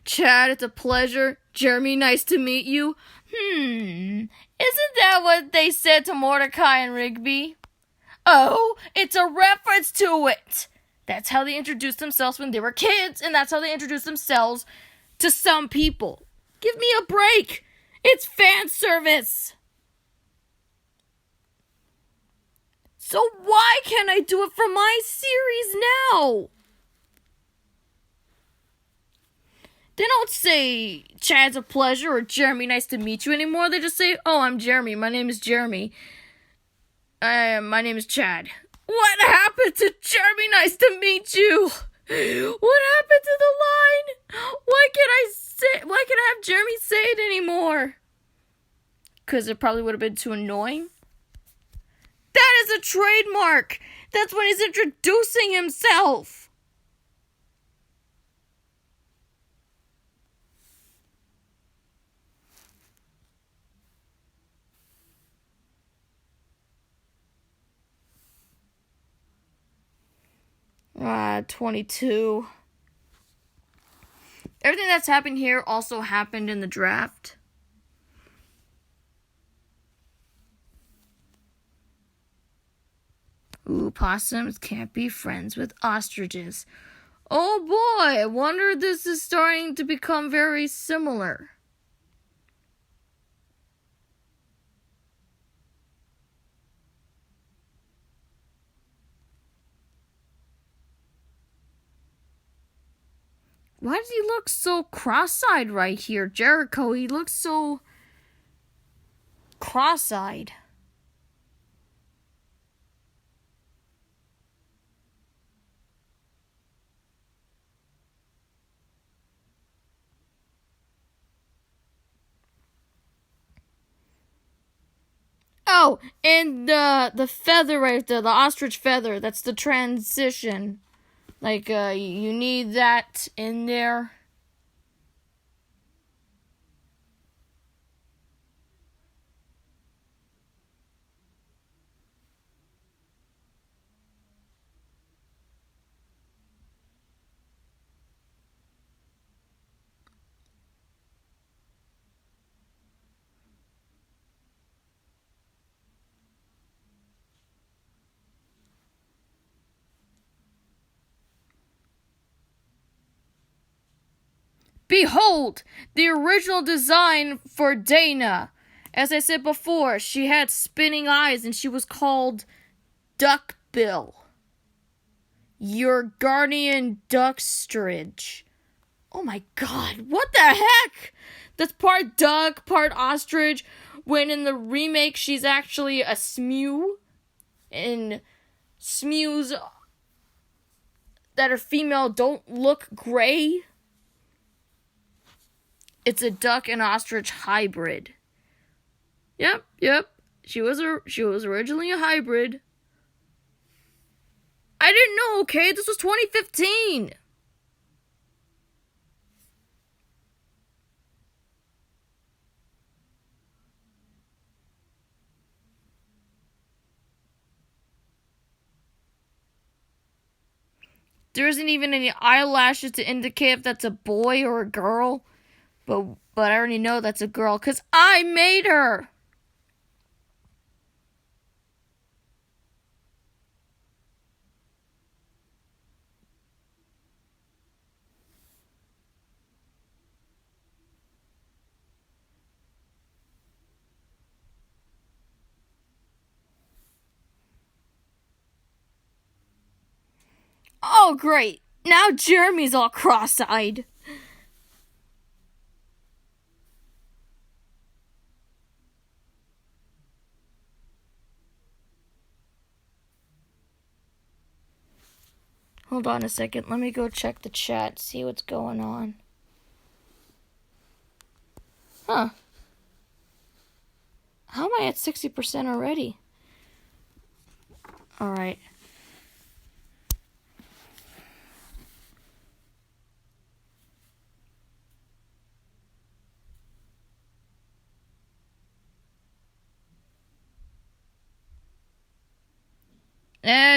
Chad, it's a pleasure. Jeremy, nice to meet you. Isn't that what they said to Mordecai and Rigby? Oh, it's a reference to it. That's how they introduced themselves when they were kids, and that's how they introduced themselves to some people. Give me a break. It's fan service. So why can't I do it for my series now? They don't say, Chad's a pleasure or Jeremy, nice to meet you anymore. They just say, oh, I'm Jeremy. My name is Jeremy. My name is Chad. What happened to Jeremy, nice to meet you? What happened to the line? Why can't I have Jeremy say it anymore? Because it probably would have been too annoying. That is a trademark. That's when he's introducing himself. Ah, 22. Everything that's happened here also happened in the draft. Ooh, possums can't be friends with ostriches. Oh boy, I wonder if this is starting to become very similar. Why does he look so cross-eyed right here? Jericho, he looks so cross-eyed. Oh, and the feather right there, the ostrich feather, that's the transition. Like, you need that in there. Behold, the original design for Dana. As I said before, she had spinning eyes and she was called Duckbill. Your guardian duckstridge. Oh my god, what the heck? That's part duck, part ostrich, when in the remake she's actually a smew. And smews that are female don't look gray. It's a duck and ostrich hybrid. Yep. She was originally a hybrid. I didn't know, okay? This was 2015. There isn't even any eyelashes to indicate if that's a boy or a girl. But I already know that's a girl because I made her. Oh, great. Now Jeremy's all cross-eyed. Hold on a second. Let me go check the chat, see what's going on. Huh. How am I at 60% already? Alright.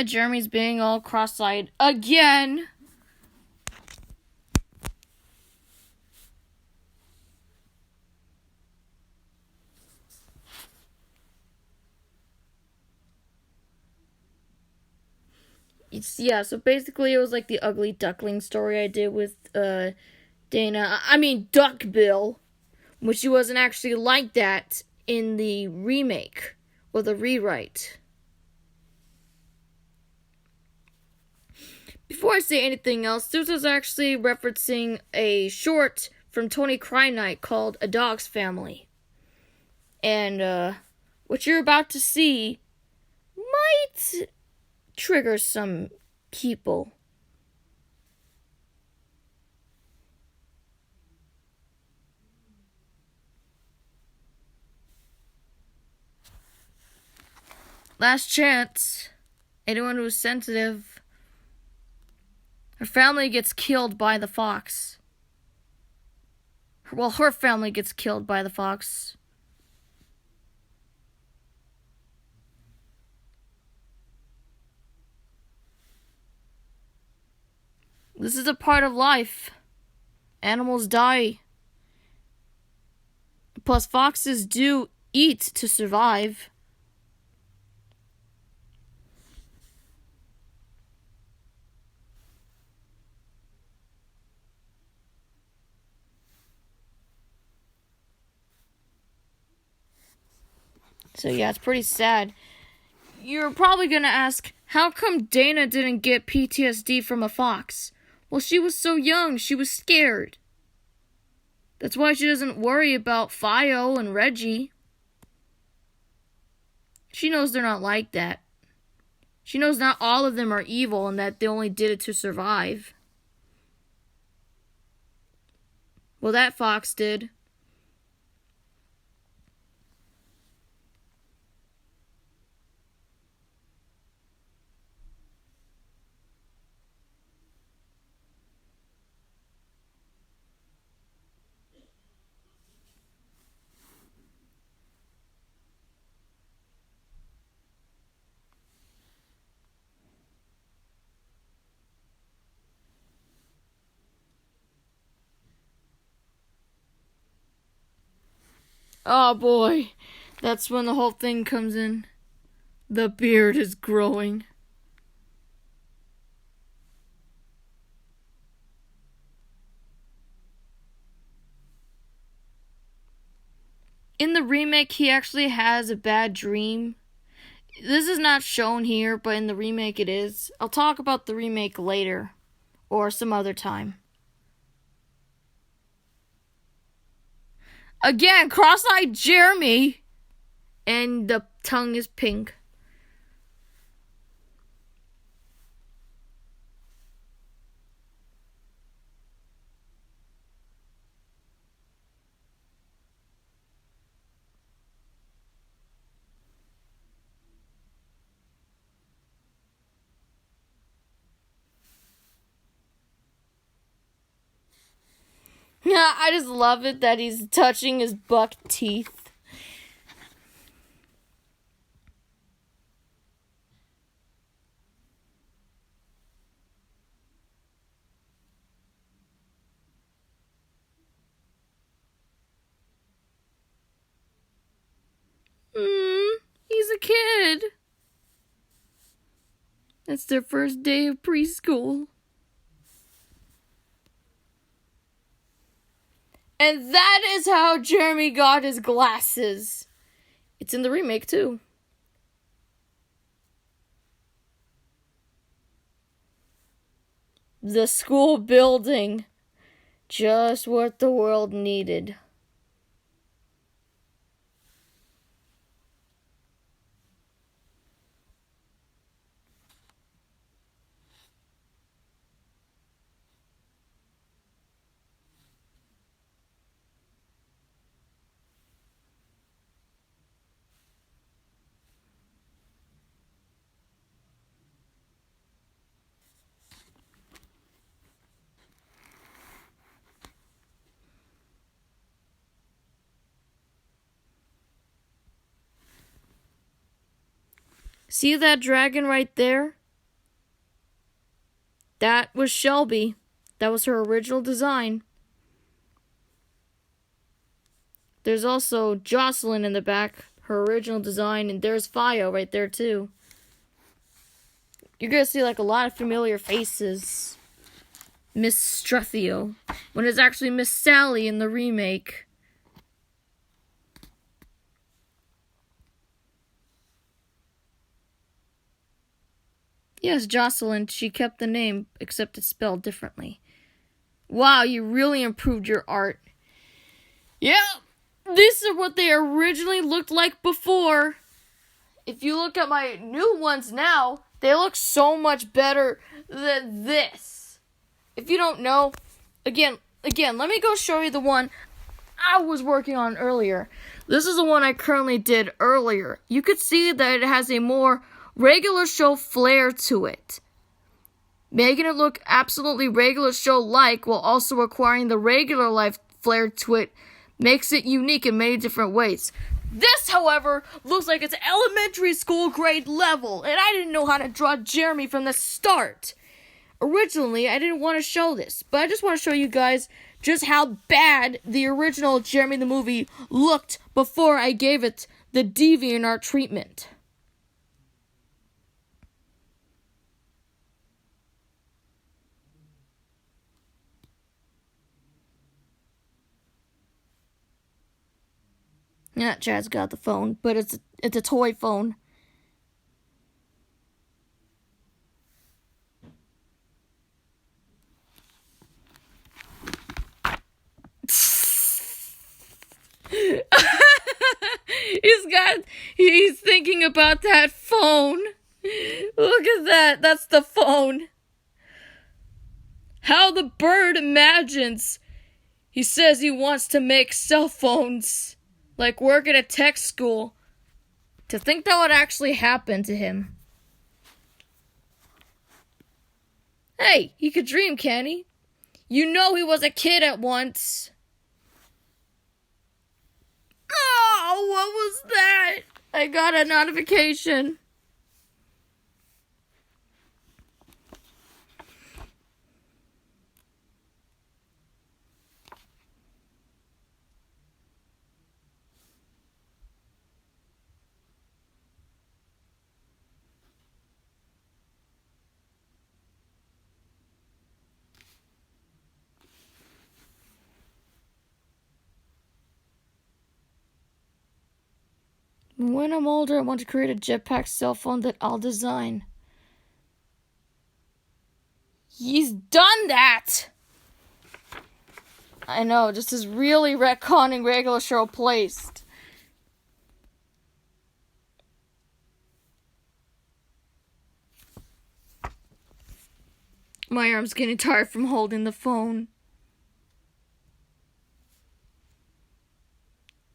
Jeremy's being all cross-eyed again. So basically it was like the ugly duckling story I did with Dana. I mean Duckbill, which she wasn't actually like that in the remake or the rewrite. Before I say anything else, this was actually referencing a short from Tony Kreinite called A Dog's Family. And what you're about to see might trigger some people. Last chance. Anyone who's sensitive. Her family gets killed by the fox. Well, her family gets killed by the fox. This is a part of life. Animals die. Plus, foxes do eat to survive. So yeah, it's pretty sad. You're probably gonna ask, how come Dana didn't get PTSD from a fox? Well, she was so young, she was scared. That's why she doesn't worry about Fio and Reggie. She knows they're not like that. She knows not all of them are evil and that they only did it to survive. Well, that fox did. Oh boy, that's when the whole thing comes in. The beard is growing. In the remake, he actually has a bad dream. This is not shown here, but in the remake it is. I'll talk about the remake later, or some other time. Again, cross-eyed Jeremy, and the tongue is pink. Yeah, I just love it that he's touching his buck teeth. He's a kid. It's their first day of preschool. And that is how Jeremy got his glasses. It's in the remake, too. The school building. Just what the world needed. See that dragon right there? That was Shelby. That was her original design. There's also Jocelyn in the back, her original design, and there's Fio right there too. You're gonna see like a lot of familiar faces. Miss Struthio, when it's actually Miss Sally in the remake. Yes, Jocelyn, she kept the name, except it's spelled differently. Wow, you really improved your art. Yeah, these are what they originally looked like before. If you look at my new ones now, they look so much better than this. If you don't know, again, let me go show you the one I was working on earlier. This is the one I currently did earlier. You could see that it has a more regular show flair to it, making it look absolutely regular show-like while also acquiring the regular life flair to it makes it unique in many different ways. This, however, looks like it's elementary school grade level, and I didn't know how to draw Jeremy from the start. Originally, I didn't want to show this, but I just want to show you guys just how bad the original Jeremy the movie looked before I gave it the DeviantArt treatment. Yeah, Chad's got the phone, but it's a toy phone. He's he's thinking about that phone. Look at that. That's the phone. How the bird imagines. He says he wants to make cell phones, like work at a tech school. To think that would actually happen to him. Hey, he could dream, can he? You know he was a kid at once. Oh, what was that? I got a notification. When I'm older, I want to create a jetpack cell phone that I'll design. He's done that! I know, just is really retconning regular show placed. My arm's getting tired from holding the phone.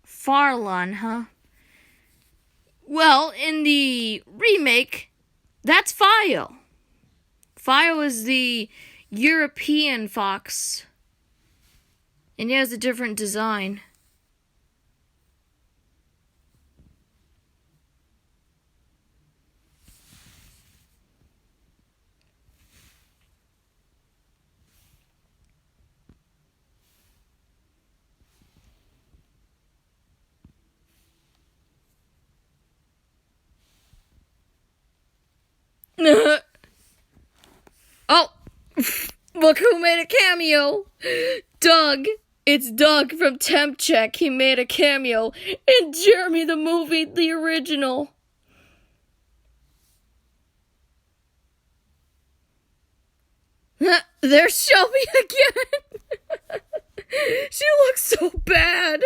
Farlon, huh? Well, in the remake, that's Fio. Fio is the European fox. And he has a different design. Oh, look who made a cameo. Doug. It's Doug from Temp Check. He made a cameo in Jeremy the movie, the original. There's Shelby again. She looks so bad.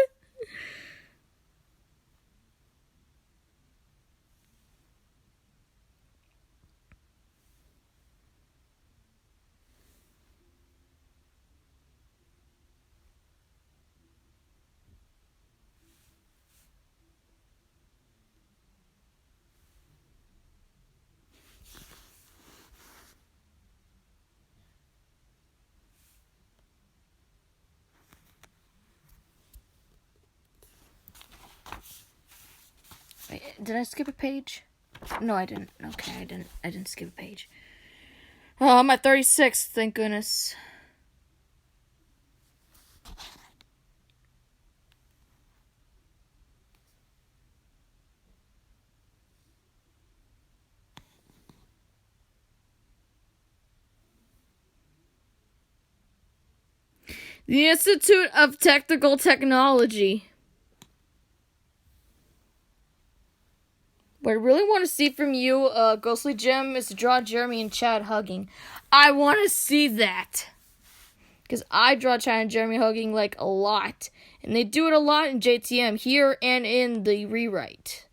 Wait, did I skip a page? No, I didn't. Okay, I didn't skip a page. Oh, I'm at 36, thank goodness. The Institute of Technical Technology. What I really want to see from you, Ghostly Jim, is to draw Jeremy and Chad hugging. I want to see that. Because I draw Chad and Jeremy hugging, like, a lot. And they do it a lot in JTM, here and in the rewrite.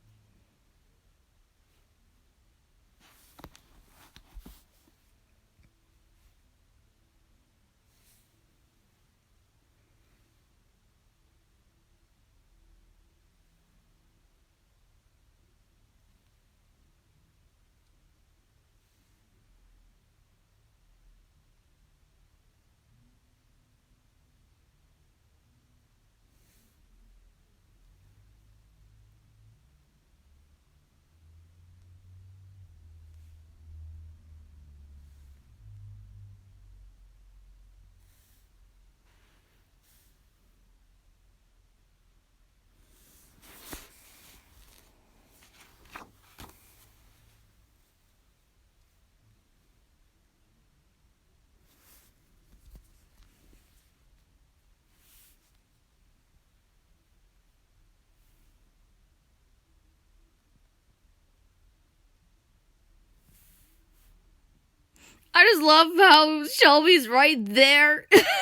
I just love how Shelby's right there. Oh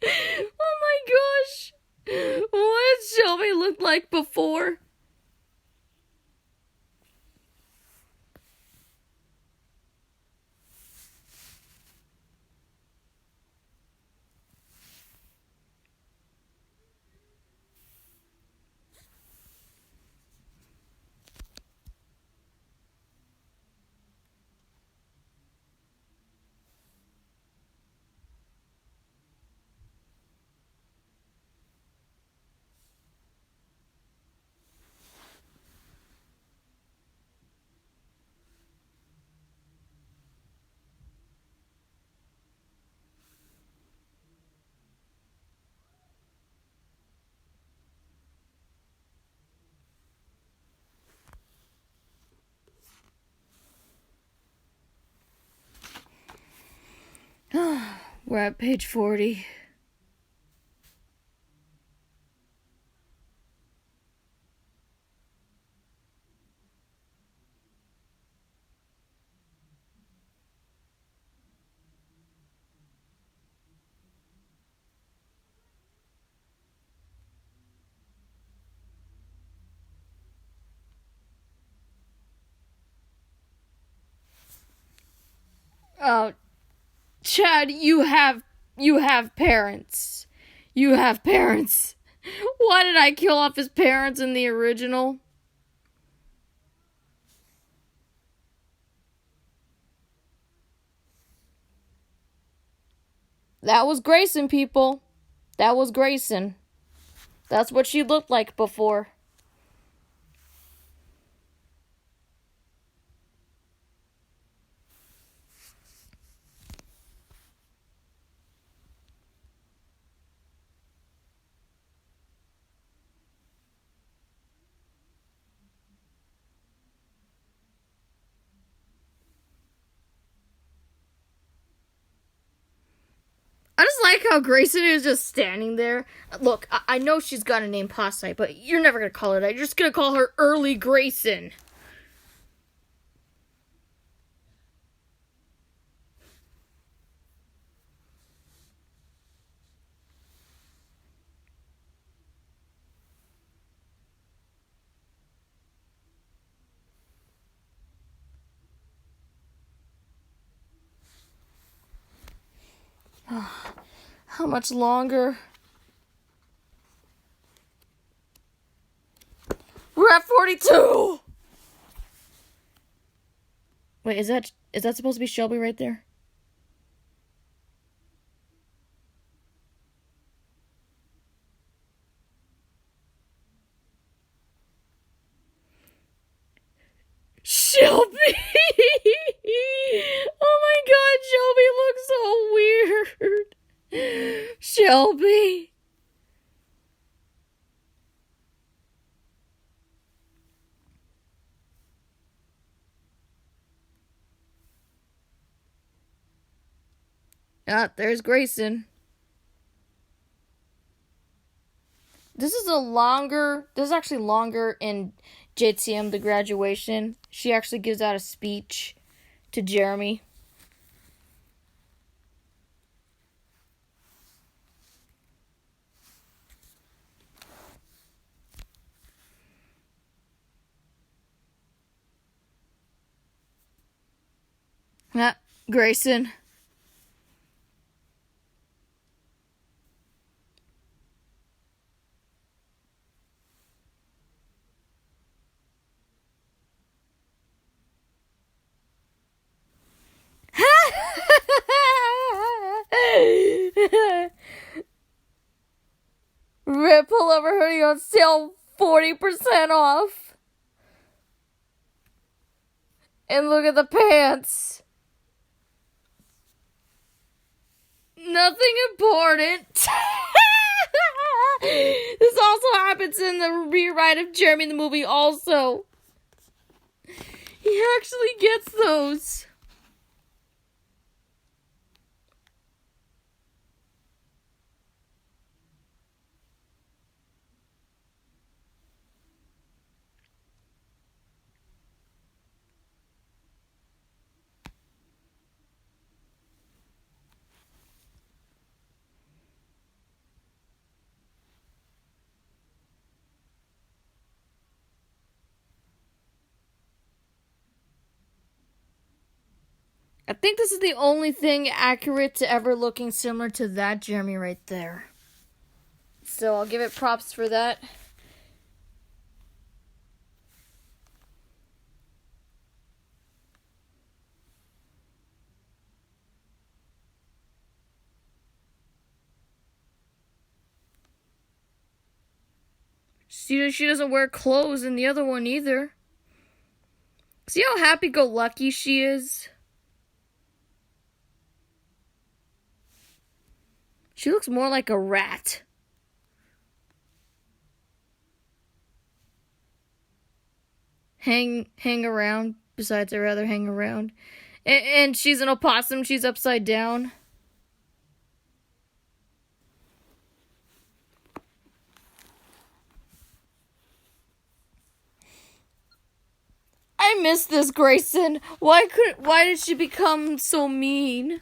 my gosh. What did Shelby look like before? We're at page 40. Oh, Chad, you have parents. You have parents. Why did I kill off his parents in the original? That was Grayson, people. That was Grayson. That's what she looked like before. I just like how Grayson is just standing there. Look, I know she's got a name Pasta, but you're never going to call her that. You're just going to call her Early Grayson. How much longer? We're at 42! Wait, is that supposed to be Shelby right there? Shelby! Oh my god, Shelby looks so weird. Shelby. Ah, there's Grayson. This is actually longer in JTM, The Graduation. She actually gives out a speech to Jeremy. Ah, Grayson. Ripple over hoodie on sale 40% off. And look at the pants. Nothing important. This also happens in the rewrite of Jeremy the movie also. He actually gets those. I think this is the only thing accurate to ever looking similar to that Jeremy right there. So I'll give it props for that. She doesn't wear clothes in the other one either. See how happy-go-lucky she is? She looks more like a rat. Hang around. Besides, I'd rather hang around. And she's an opossum. She's upside down. I miss this Grayson. Why did she become so mean?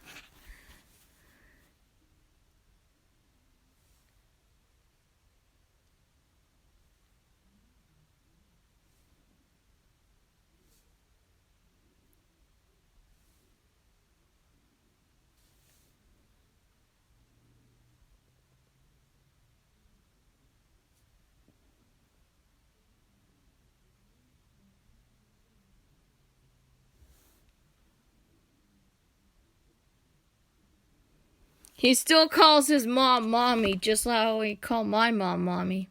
He still calls his mom mommy, just like how he called my mom mommy.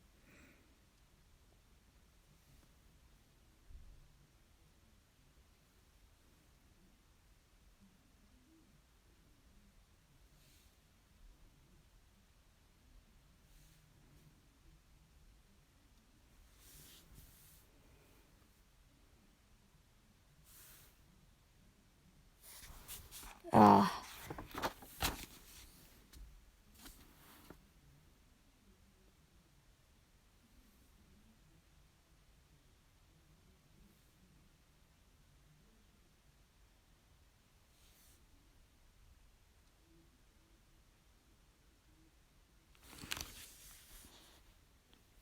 Ah.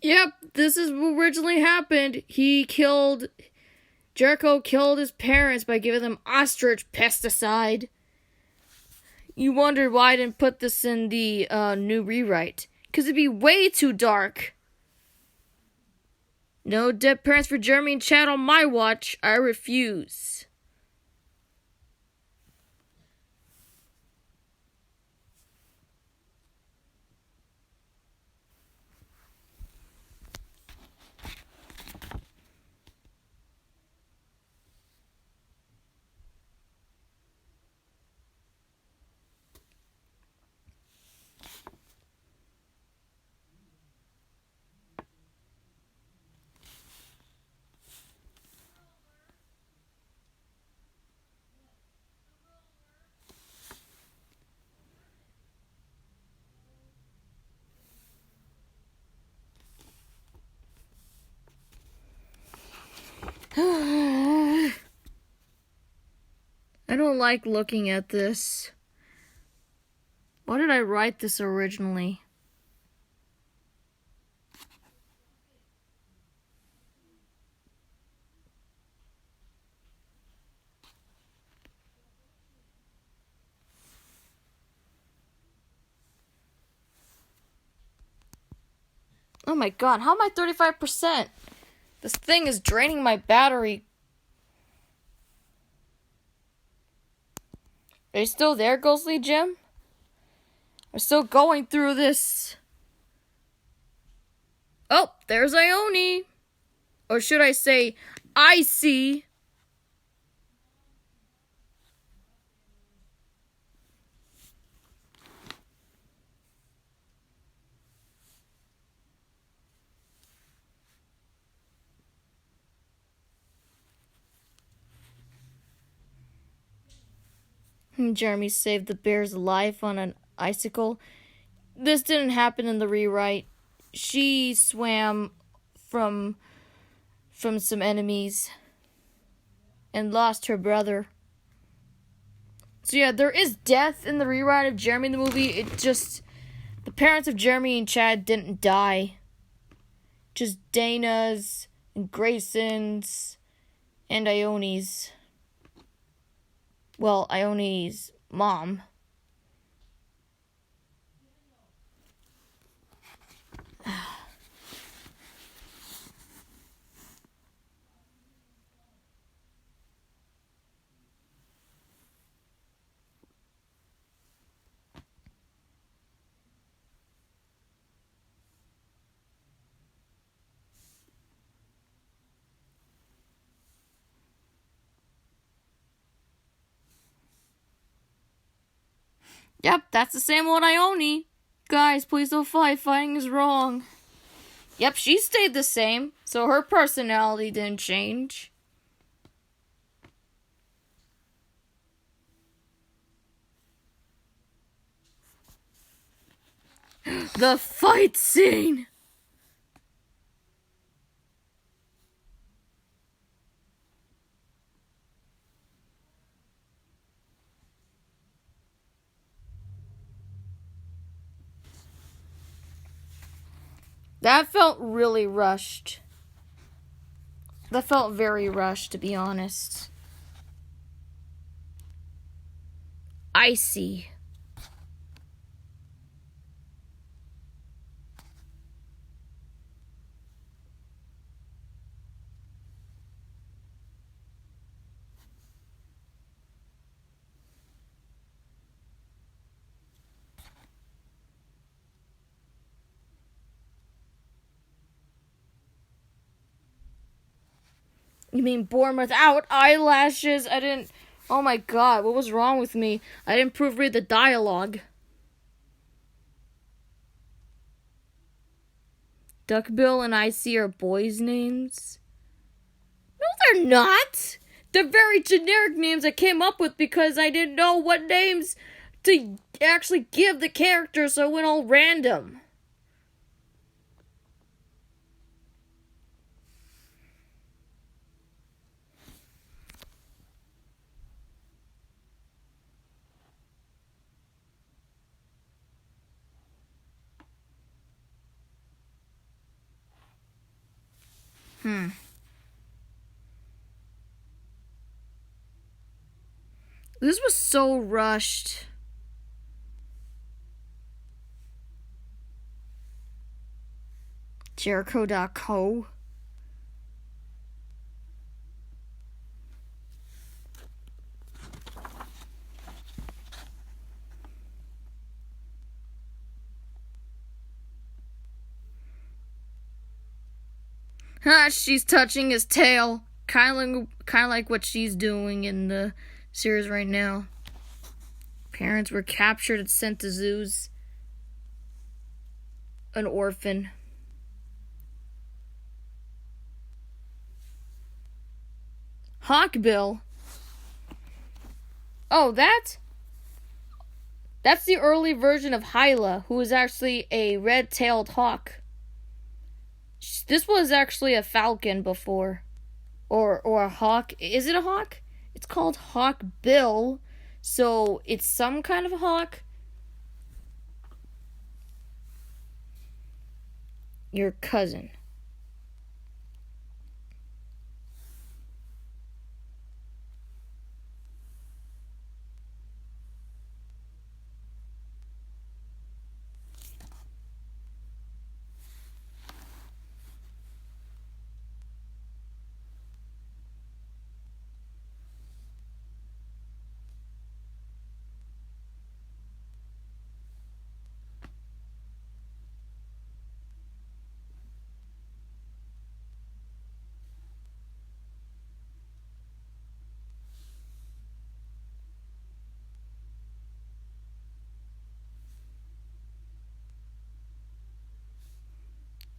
Yep, this is what originally happened. Jericho killed his parents by giving them ostrich pesticide. You wondered why I didn't put this in the new rewrite. Because it'd be way too dark. No dead parents for Jeremy and Chad on my watch. I refuse. I don't like looking at this. Why did I write this originally? Oh my god, how am I 35%? This thing is draining my battery. Are you still there, Ghostly Jim? I'm still going through this. Oh, there's Ione. Or should I say, I see. Jeremy saved the bear's life on an icicle. This didn't happen in the rewrite. She swam from some enemies and lost her brother. So yeah, there is death in the rewrite of Jeremy in the movie. It just, the parents of Jeremy and Chad didn't die. Just Dana's and Grayson's and Ione's. Well, Ione's mom. Yep, that's the same old Ione. Guys, please don't fight. Fighting is wrong. Yep, she stayed the same, so her personality didn't change. The fight scene! That felt really rushed. That felt very rushed, to be honest. I see. You mean born without eyelashes? I didn't... Oh my god, what was wrong with me? I didn't proofread the dialogue. Duckbill and Icy are boys' names? No, they're not! They're very generic names I came up with because I didn't know what names to actually give the characters, so it went all random. This was so rushed. Jericho.co. She's touching his tail. Kind of like what she's doing in the series right now. Parents were captured and sent to zoos. An orphan. Hawkbill. Oh, that's the early version of Hyla, who was actually a red-tailed hawk. This was actually a falcon before. Or a hawk. Is it a hawk? It's called Hawkbill. So it's some kind of a hawk. Your cousin.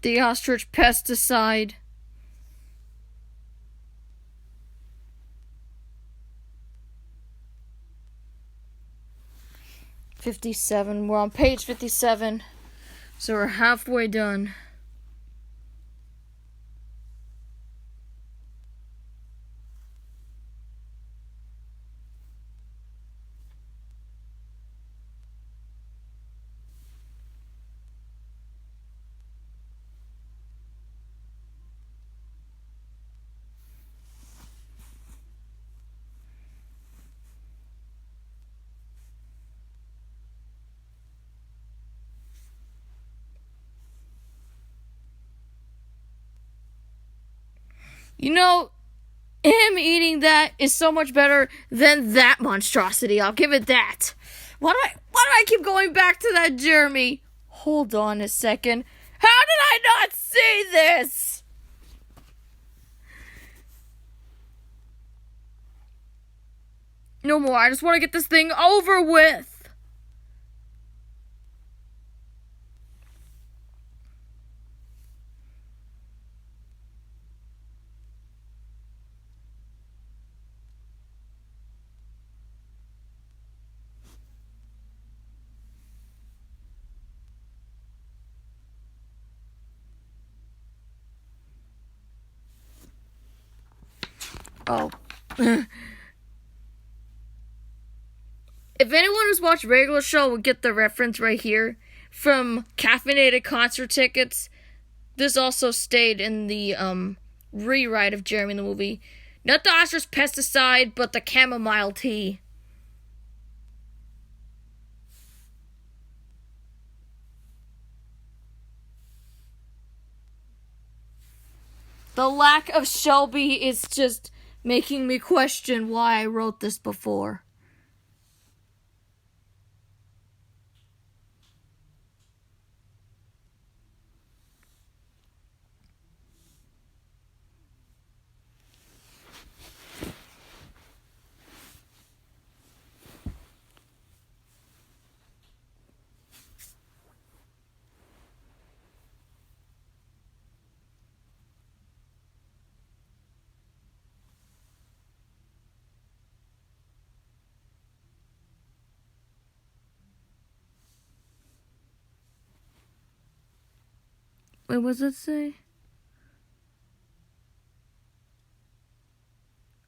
The ostrich pesticide. We're on page 57. So we're halfway done. You know, him eating that is so much better than that monstrosity. I'll give it that. Why do I keep going back to that, Jeremy? Hold on a second. How did I not see this? No more. I just want to get this thing over with. Oh. If anyone who's watched regular show would get the reference right here from Caffeinated Concert Tickets, this also stayed in the rewrite of Jeremy the movie. Not the ostrich pesticide, but the chamomile tea. The lack of Shelby is just making me question why I wrote this before. Wait, what does it say?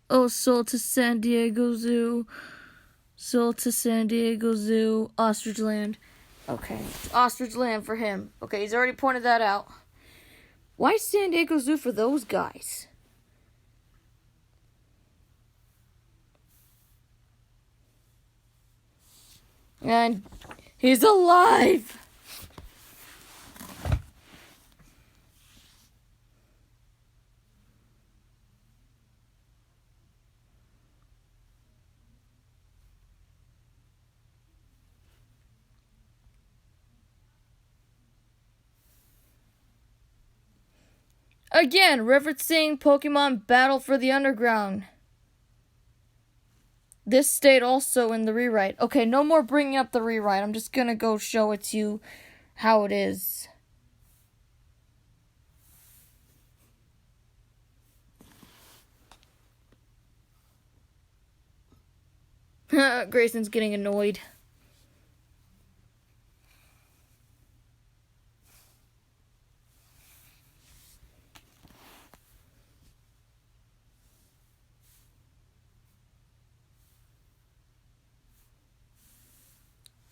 Oh, sold to San Diego Zoo. Sold to San Diego Zoo. Ostrich Land. Okay. Ostrich Land for him. Okay, he's already pointed that out. Why San Diego Zoo for those guys? And he's alive! Again, referencing Pokemon Battle for the Underground. This stayed also in the rewrite. Okay, no more bringing up the rewrite. I'm just gonna go show it to you how it is. Grayson's getting annoyed.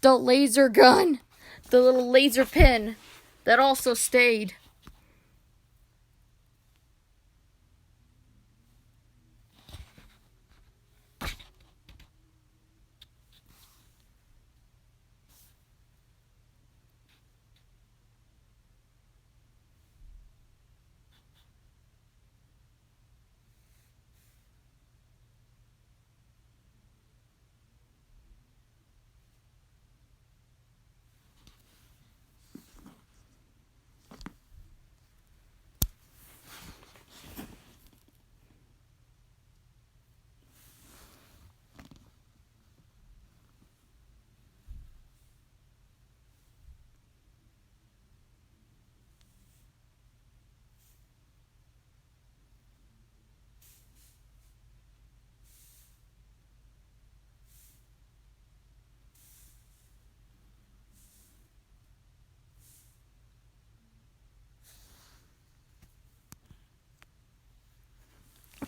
The laser gun. The little laser pin. That also stayed.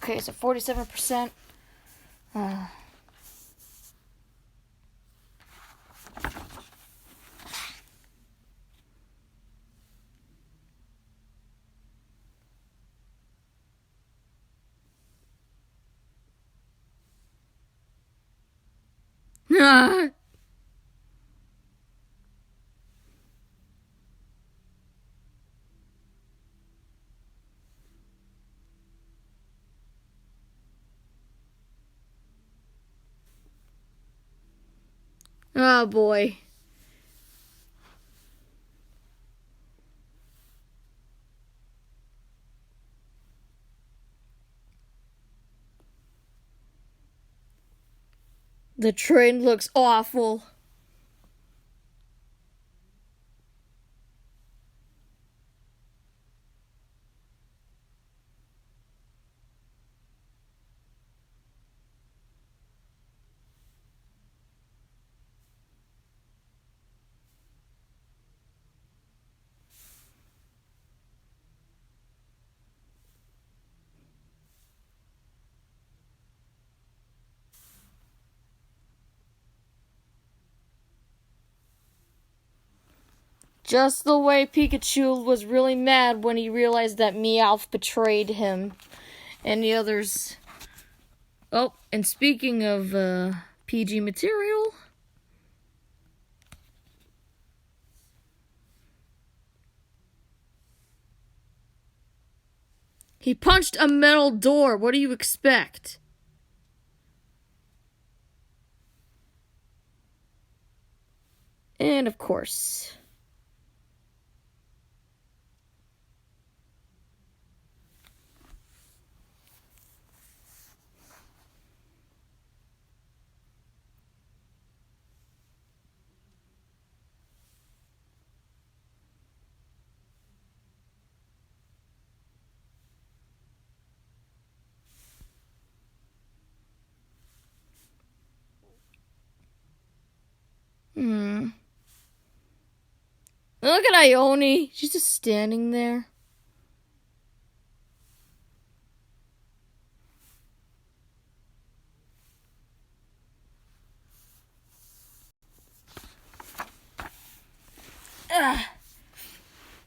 Okay, so 47%. Oh boy. The train looks awful. Just the way Pikachu was really mad when he realized that Meowth betrayed him and the others. Oh, and speaking of PG material, he punched a metal door. What do you expect? And of course, look at Ione. She's just standing there.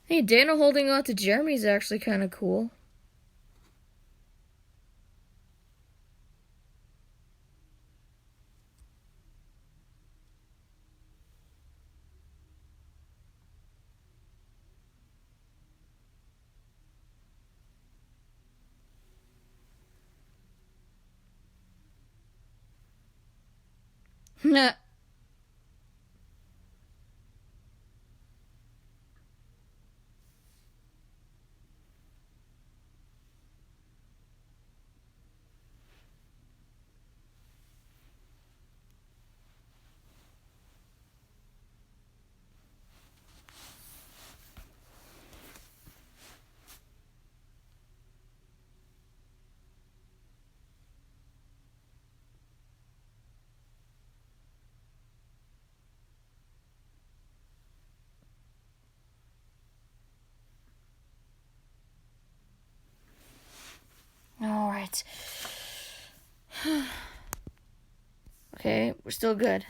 Hey, Dana holding on to Jeremy's actually kind of cool. Nah. All right. Okay, we're still good.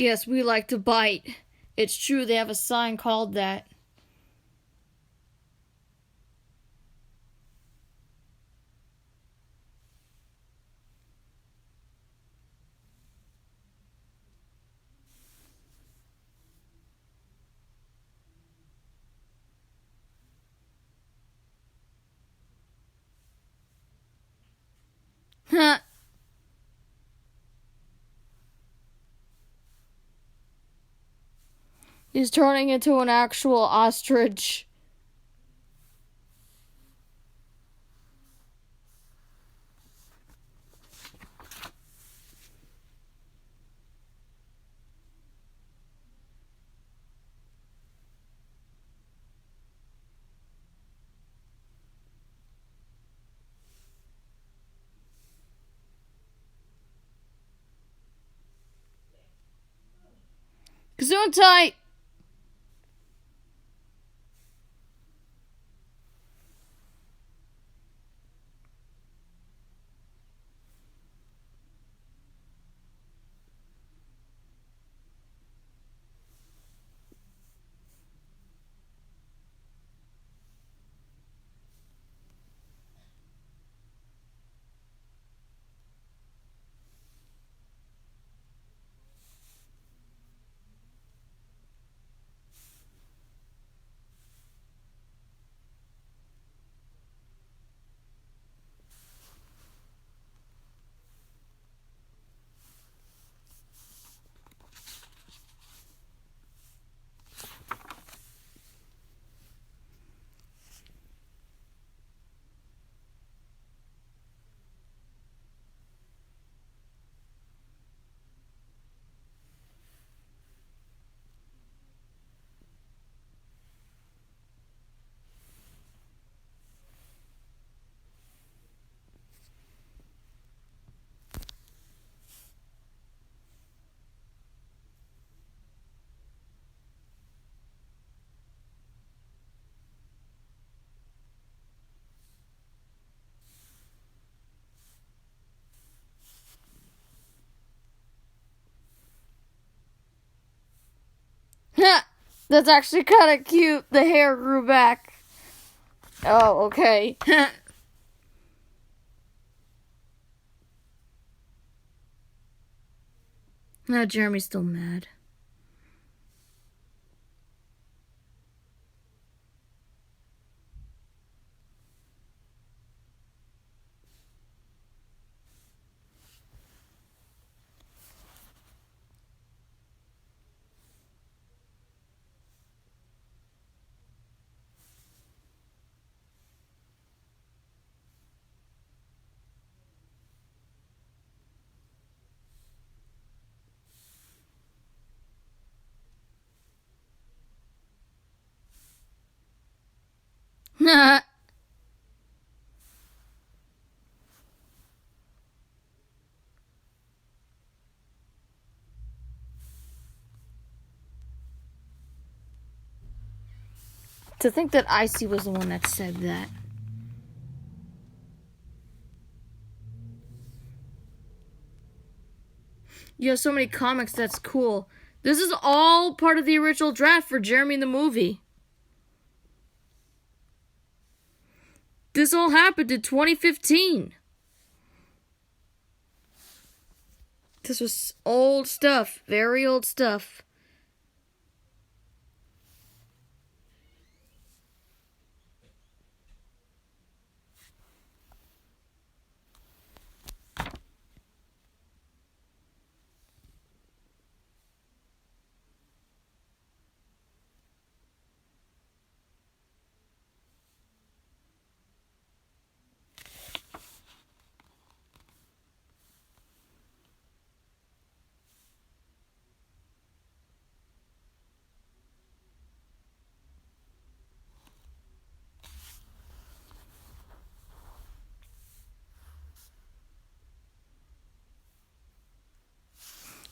Yes, we like to bite. It's true, they have a sign called that. Huh. He's turning into an actual ostrich. Gesundheit! That's actually kind of cute. The hair grew back. Oh, okay. Now Jeremy's still mad. To think that Icy was the one that said that. You have so many comics, that's cool. This is all part of the original draft for Jeremy the movie. This all happened in 2015. This was old stuff, very old stuff.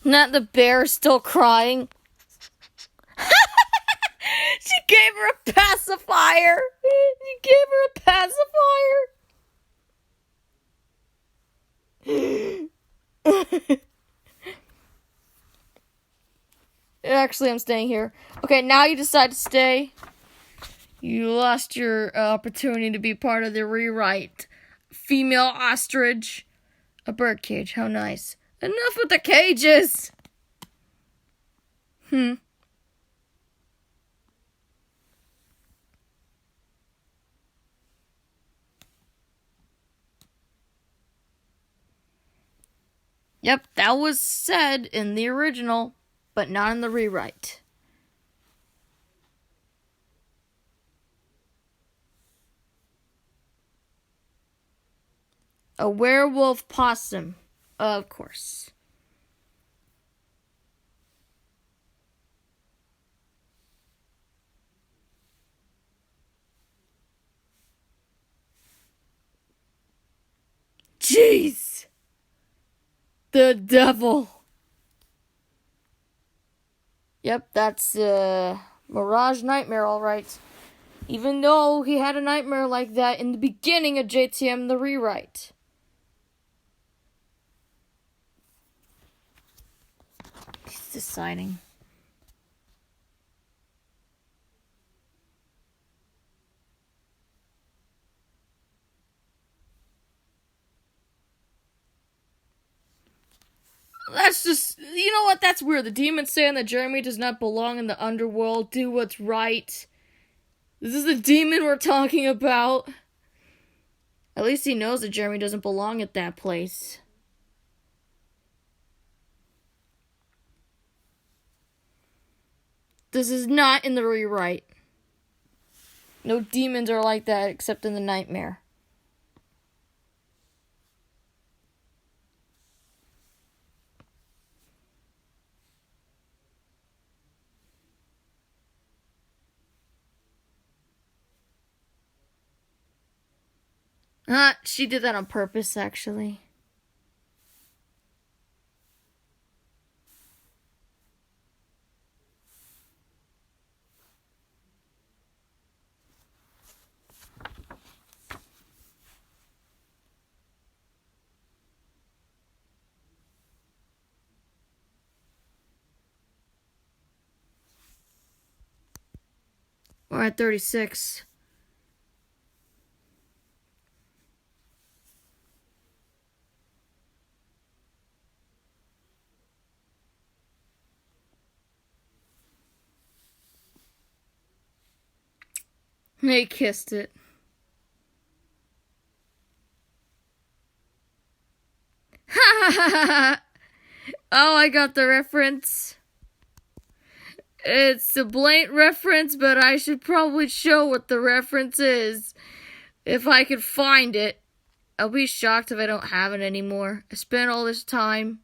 Not the bear still crying. She gave her a pacifier. You gave her a pacifier. Actually, I'm staying here. Okay, now you decide to stay. You lost your opportunity to be part of the rewrite. Female ostrich. A birdcage, how nice. Enough with the cages! Yep, that was said in the original, but not in the rewrite. A werewolf possum. Of course. Jeez! The devil! Yep, that's Mirage Nightmare, alright. Even though he had a nightmare like that in the beginning of JTM the rewrite. He's deciding. That's just, you know what, that's weird. The demon's saying that Jeremy does not belong in the underworld, do what's right. This is the demon we're talking about. At least he knows that Jeremy doesn't belong at that place. This is not in the rewrite. No demons are like that except in the nightmare. She did that on purpose, actually. We're at 36. They kissed it. Oh, I got the reference. It's a blatant reference, but I should probably show what the reference is. If I could find it. I'll be shocked if I don't have it anymore. I spent all this time.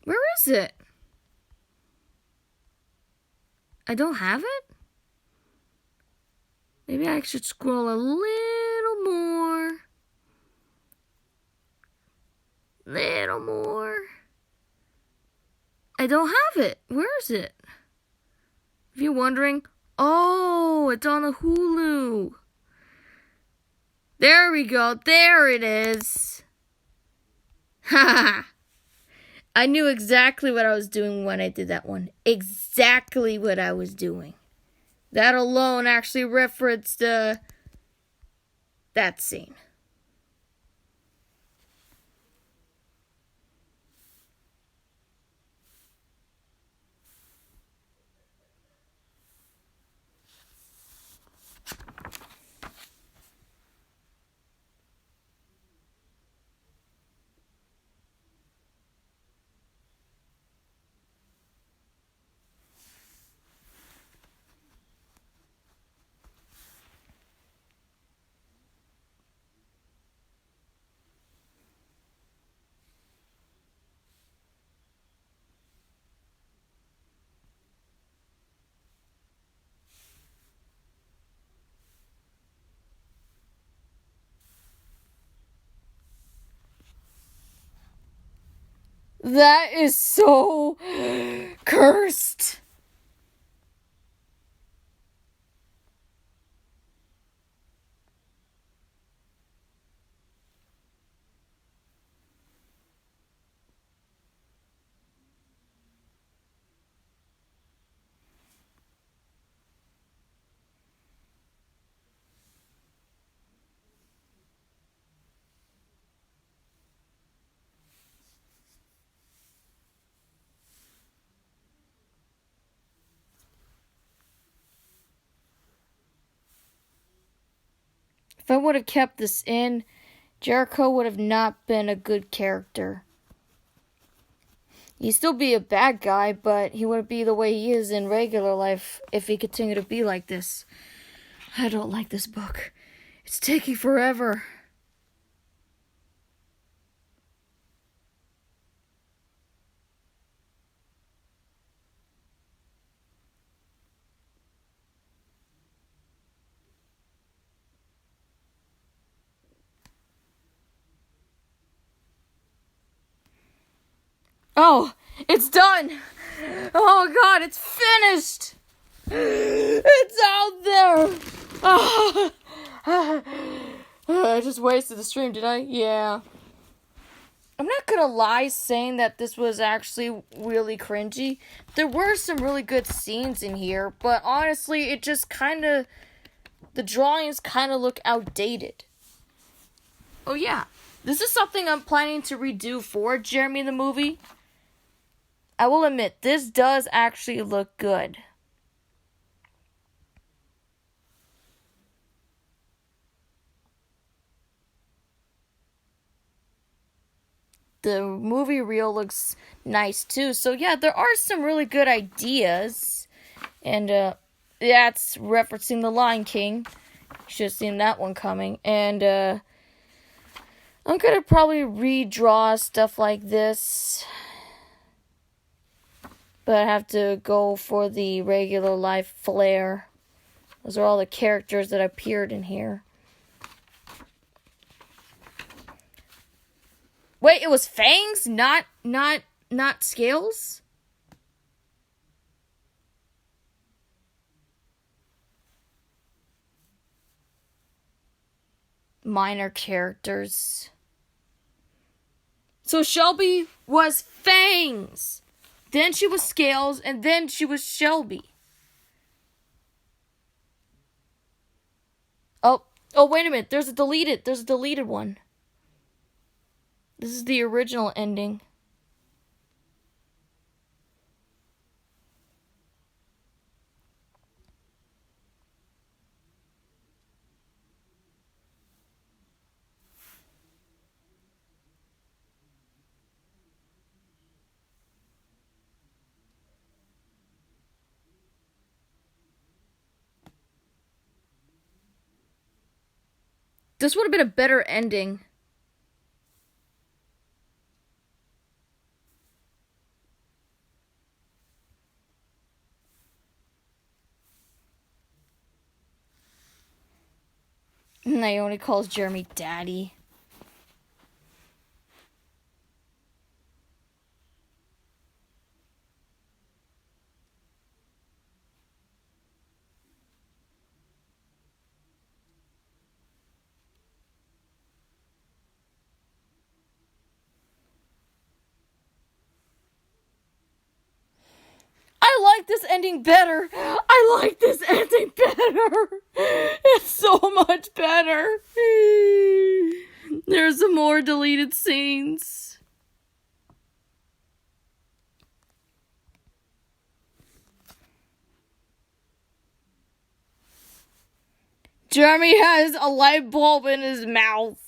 Where is it? I don't have it? Maybe I should scroll a little more. Little more. I don't have it. Where is it? If you're wondering, oh, it's on the Hulu. There we go. There it is. Ha! I knew exactly what I was doing when I did that one. Exactly what I was doing. That alone actually referenced that scene. That is so cursed. If I would have kept this in, Jericho would have not been a good character. He'd still be a bad guy, but he wouldn't be the way he is in regular life if he continued to be like this. I don't like this book. It's taking forever. Oh, it's done. Oh, God, it's finished. It's out there. Oh. I just wasted the stream, did I? Yeah. I'm not gonna lie saying that this was actually really cringy. There were some really good scenes in here, but honestly, it just the drawings kind of look outdated. Oh, yeah. This is something I'm planning to redo for Jeremy the movie. I will admit, this does actually look good. The movie reel looks nice too. So yeah, there are some really good ideas. And that's referencing The Lion King. You should have seen that one coming. And I'm going to probably redraw stuff like this. But I have to go for the regular life flair. Those are all the characters that appeared in here. Wait, it was fangs, not scales? minor characters. So Shelby was Fangs. Then she was Scales, and then she was Shelby. Oh, wait a minute. There's a deleted one. This is the original ending. This would have been a better ending. Naomi calls Jeremy Daddy. I like this ending better. I like this ending better. It's so much better. There's some more deleted scenes. Jeremy has a light bulb in his mouth.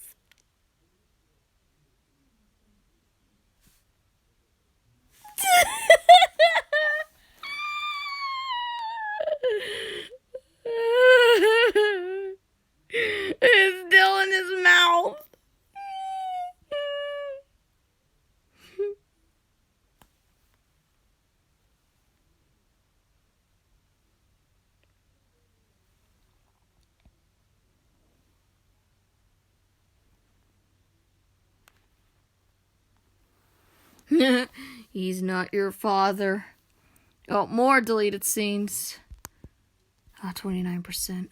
It's still in his mouth. He's not your father. Oh, more deleted scenes. 29%.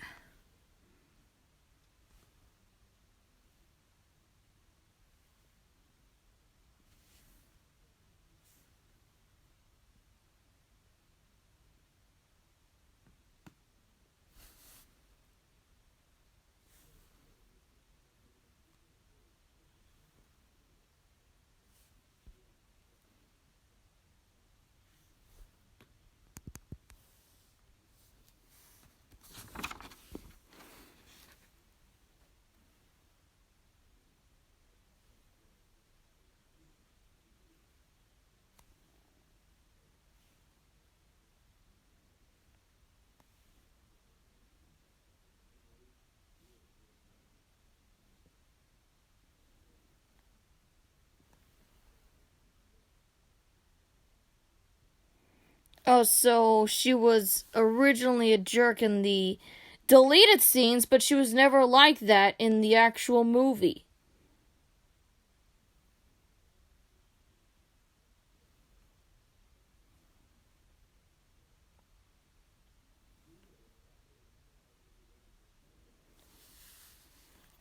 Oh, so she was originally a jerk in the deleted scenes, but she was never like that in the actual movie.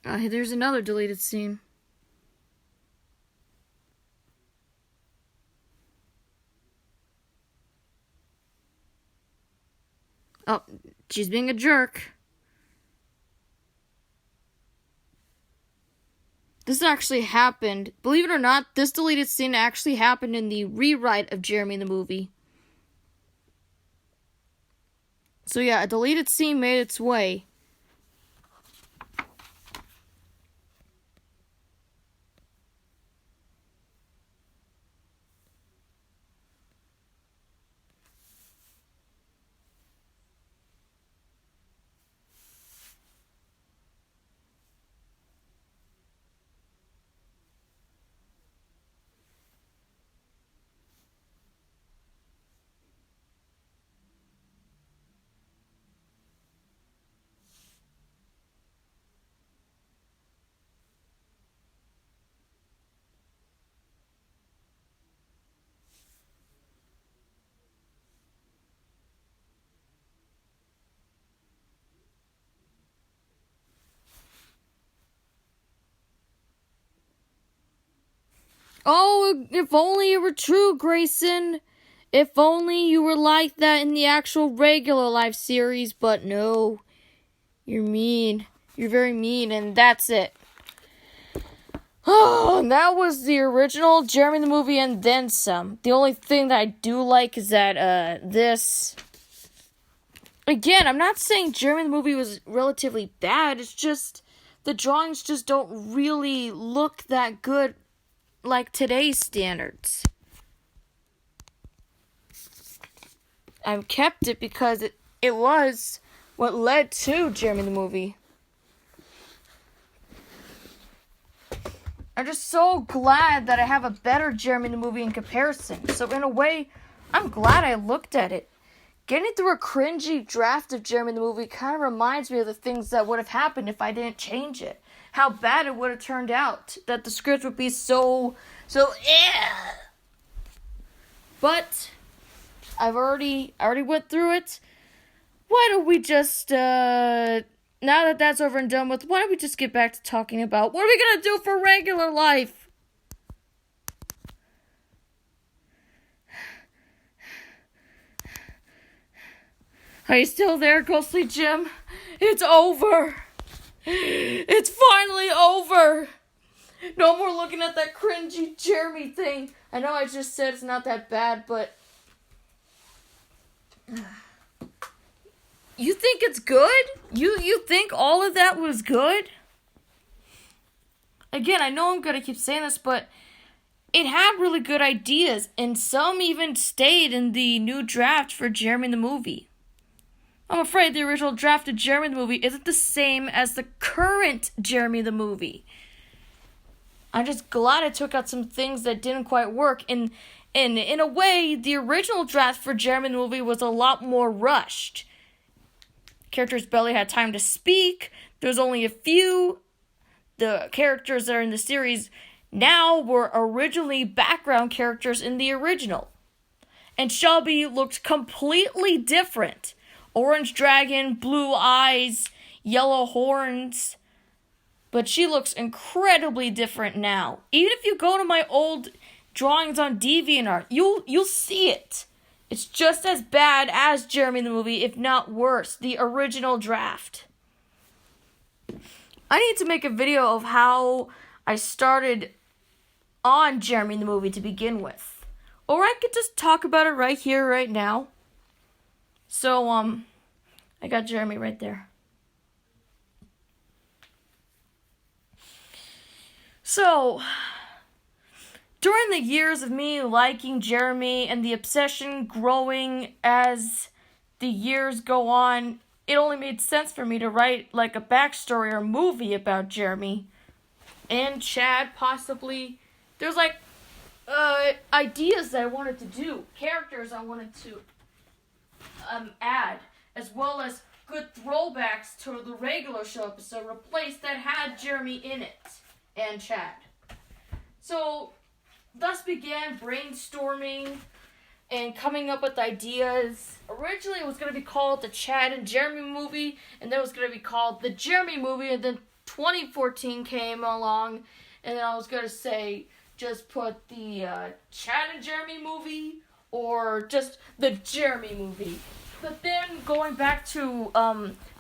There's another deleted scene. Oh, she's being a jerk. This actually happened. Believe it or not, this deleted scene actually happened in the rewrite of Jeremy the movie. So yeah, a deleted scene made its way. Oh, if only it were true, Grayson. If only you were like that in the actual regular life series, but no. You're mean. You're very mean, and that's it. Oh, and that was the original Jeremy the movie and then some. The only thing that I do like is that, this... Again, I'm not saying Jeremy the movie was relatively bad. It's just the drawings just don't really look that good like today's standards. I've kept it because it was what led to Jeremy the movie. I'm just so glad that I have a better Jeremy the movie in comparison. So in a way, I'm glad I looked at it. Getting through a cringy draft of Jeremy the movie kind of reminds me of the things that would have happened if I didn't change it. How bad it would have turned out. That the script would be so, But I already went through it. Why don't we just, now that that's over and done with, why don't we just get back to talking about what are we going to do for regular life? Are you still there, Ghostly Jim? It's over. It's finally over. No more looking at that cringy Jeremy thing. I know I just said it's not that bad, but... You think it's good? You think all of that was good? Again, I know I'm going to keep saying this, but it had really good ideas, and some even stayed in the new draft for Jeremy the movie. I'm afraid the original draft of Jeremy the movie isn't the same as the current Jeremy the movie. I'm just glad I took out some things that didn't quite work. And in a way, the original draft for Jeremy the movie was a lot more rushed. Characters barely had time to speak. There was only a few. The characters that are in the series now were originally background characters in the original. And Shelby looked completely different. Orange dragon, blue eyes, yellow horns. But she looks incredibly different now. Even if you go to my old drawings on DeviantArt, you'll see it. It's just as bad as Jeremy the movie, if not worse. The original draft. I need to make a video of how I started on Jeremy the movie to begin with. Or I could just talk about it right here, right now. So, I got Jeremy right there. So, during the years of me liking Jeremy and the obsession growing as the years go on, it only made sense for me to write like a backstory or movie about Jeremy and Chad, possibly. There's like ideas that I wanted to do, characters I wanted to add, as well as good throwbacks to the regular show episode replaced that had Jeremy in it and Chad. So, thus began brainstorming and coming up with ideas. Originally, it was going to be called the Chad and Jeremy movie, and then it was going to be called the Jeremy movie, and then 2014 came along, and then I was going to say, just put the Chad and Jeremy movie, or just the Jeremy movie. But then, going back to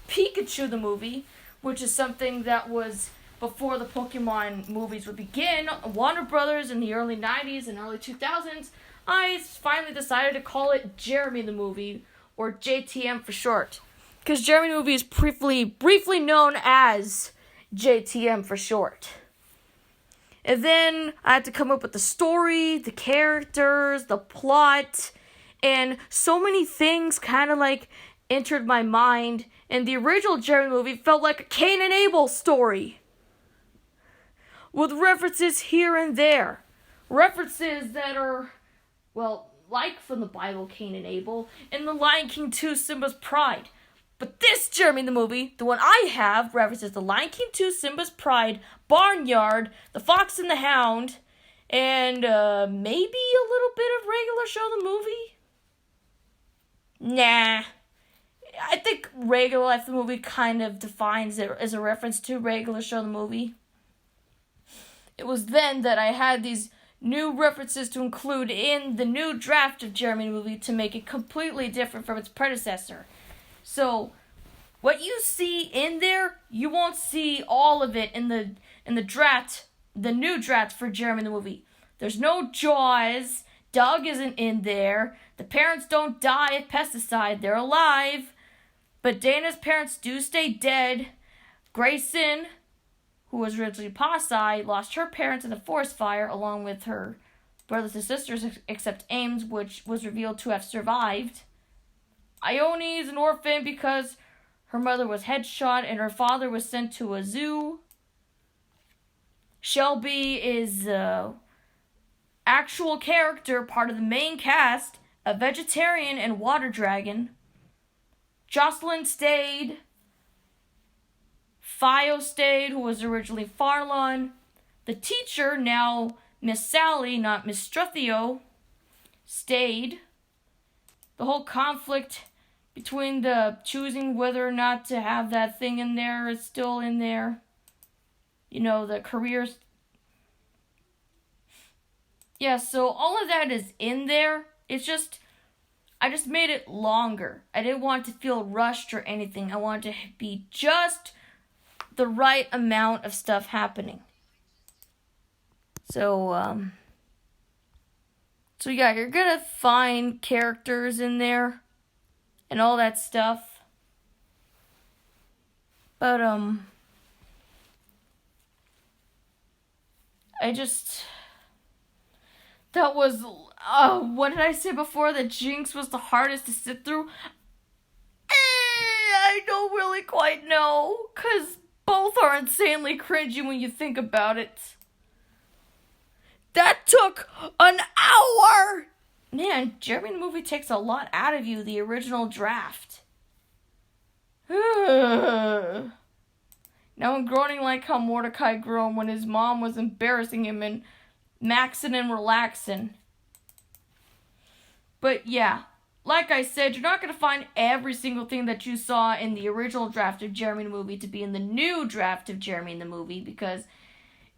Pikachu the movie, which is something that was before the Pokemon movies would begin, Warner Brothers in the early 90s and early 2000s, I finally decided to call it Jeremy the movie, or JTM for short. Because Jeremy the movie is briefly known as JTM for short. And then I had to come up with the story, the characters, the plot, and so many things kind of like entered my mind. And the original Jeremy movie felt like a Cain and Abel story, with references here and there. References that are, well, like from the Bible, Cain and Abel, and The Lion King 2, Simba's Pride. But this Jeremy the movie, the one I have, references The Lion King 2, Simba's Pride, Barnyard, The Fox and the Hound, and maybe a little bit of Regular Show the movie? Nah. I think Regular Life the movie kind of defines it as a reference to Regular Show the movie. It was then that I had these new references to include in the new draft of Jeremy the movie to make it completely different from its predecessor. So, what you see in there, you won't see all of it in the draft, the new draft for Jeremy the movie. There's no Jaws. Doug isn't in there. The parents don't die of pesticide. They're alive. But Dana's parents do stay dead. Grayson, who was originally Posse, lost her parents in the forest fire along with her brothers and sisters, except Ames, which was revealed to have survived. Ione is an orphan because her mother was headshot and her father was sent to a zoo. Shelby is actual character, part of the main cast, a vegetarian and water dragon. Jocelyn stayed. Fio stayed, who was originally Farlon. The teacher, now Miss Sally, not Miss Struthio, stayed. The whole conflict between the choosing whether or not to have that thing in there is still in there. You know, the careers. Yeah, so all of that is in there. It's just, I just made it longer. I didn't want it to feel rushed or anything. I wanted to be just the right amount of stuff happening. So yeah, you're gonna find characters in there and all that stuff. But, that was, what did I say before? That Jinx was the hardest to sit through? I don't really quite know, because both are insanely cringy when you think about it. That took an hour! Man, Jeremy the movie takes a lot out of you, the original draft. Now I'm groaning like how Mordecai groaned when his mom was embarrassing him and maxing and relaxing. But yeah, like I said, you're not going to find every single thing that you saw in the original draft of Jeremy the movie to be in the new draft of Jeremy the movie, because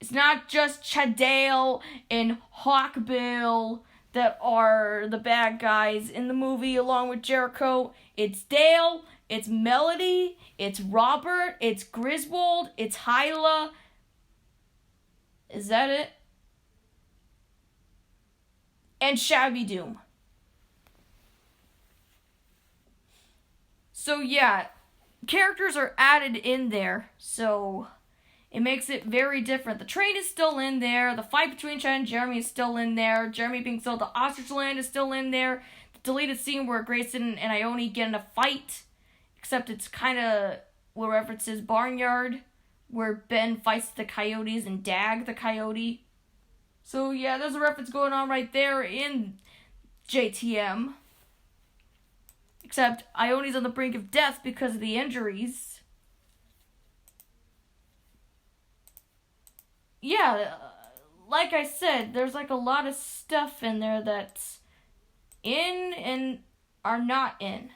it's not just Chadale and Hawkbill that are the bad guys in the movie along with Jericho. It's Dale, it's Melody, it's Robert, it's Griswold, it's Hyla. Is that it? And Shabby Doom. So yeah, characters are added in there, so it makes it very different. The train is still in there, the fight between Chad and Jeremy is still in there, Jeremy being sold to Ostrich Land is still in there, the deleted scene where Grayson and Ione get in a fight, except it's kind of where references Barnyard, where Ben fights the coyotes and Dag the coyote. So yeah, there's a reference going on right there in JTM. Except Ione's on the brink of death because of the injuries. Yeah, like I said, there's like a lot of stuff in there that's in and are not in.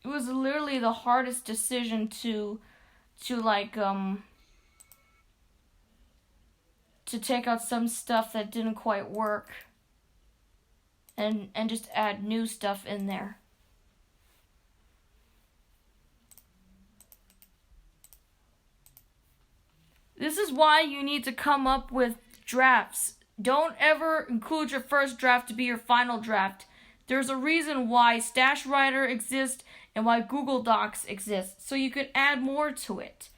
It was literally the hardest decision to take out some stuff that didn't quite work and just add new stuff in there. This is why you need to come up with drafts. Don't ever include your first draft to be your final draft. There's a reason why Stash Writer exists and why Google Docs exists, so you can add more to it.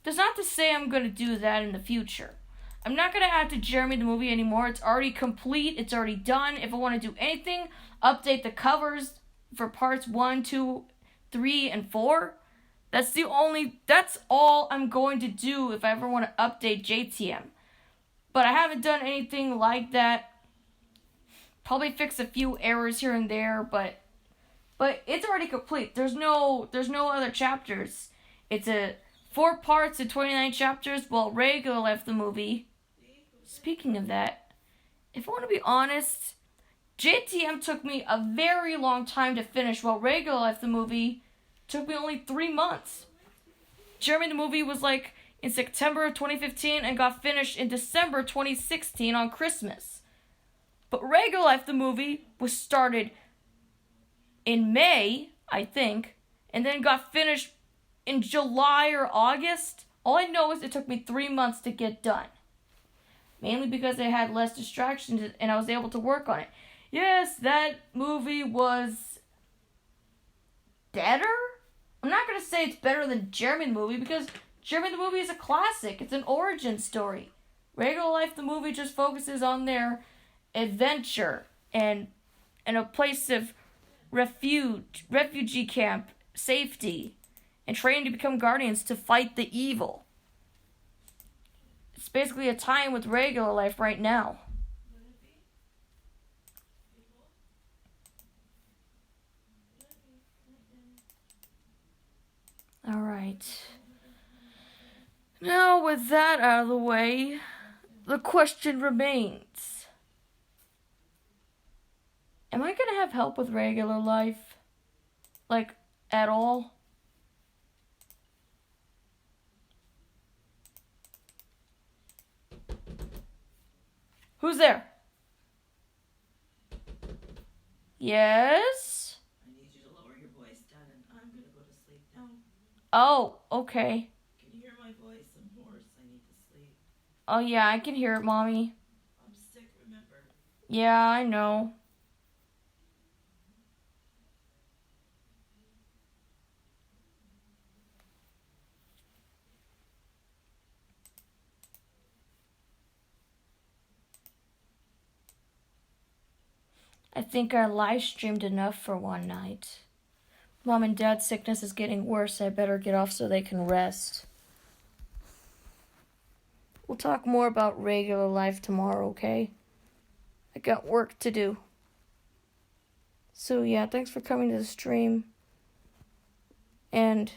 That's not to say I'm going to do that in the future. I'm not going to add to Jeremy the movie anymore. It's already complete. It's already done. If I want to do anything, update the covers for parts 1, 2, 3, and 4. That's all I'm going to do if I ever want to update JTM. But I haven't done anything like that. Probably fix a few errors here and there, but it's already complete. There's no other chapters. It's 4 parts and 29 chapters. Well, Rhaegar left the movie. Speaking of that, if I want to be honest, JTM took me a very long time to finish, while Rhaegar left the movie took me only 3 months. Jeremy the movie was like in September of 2015 and got finished in December 2016 on Christmas. But Regular Life, the movie, was started in May, I think, and then got finished in July or August. All I know is it took me 3 months to get done. Mainly because I had less distractions and I was able to work on it. Yes, that movie was better? I'm not going to say it's better than Jeremy the movie because Jeremy the movie is a classic. It's an origin story. Regular Life the movie just focuses on their adventure and a place of refugee camp, safety, and training to become guardians to fight the evil. It's basically a tie-in with Regular Life right now. Alright. Now, with that out of the way, the question remains. Am I gonna have help with Regular Life? Like, at all? Who's there? Yes? I need you to lower your voice, Dad, and I'm gonna go to sleep now. Oh, okay. Can you hear my voice? I'm hoarse. I need to sleep. Oh, yeah, I can hear it, Mommy. I'm sick, remember? Yeah, I know. I think I live streamed enough for one night. Mom and Dad's sickness is getting worse. I better get off so they can rest. We'll talk more about Regular Life tomorrow, okay? I got work to do. So yeah, thanks for coming to the stream. And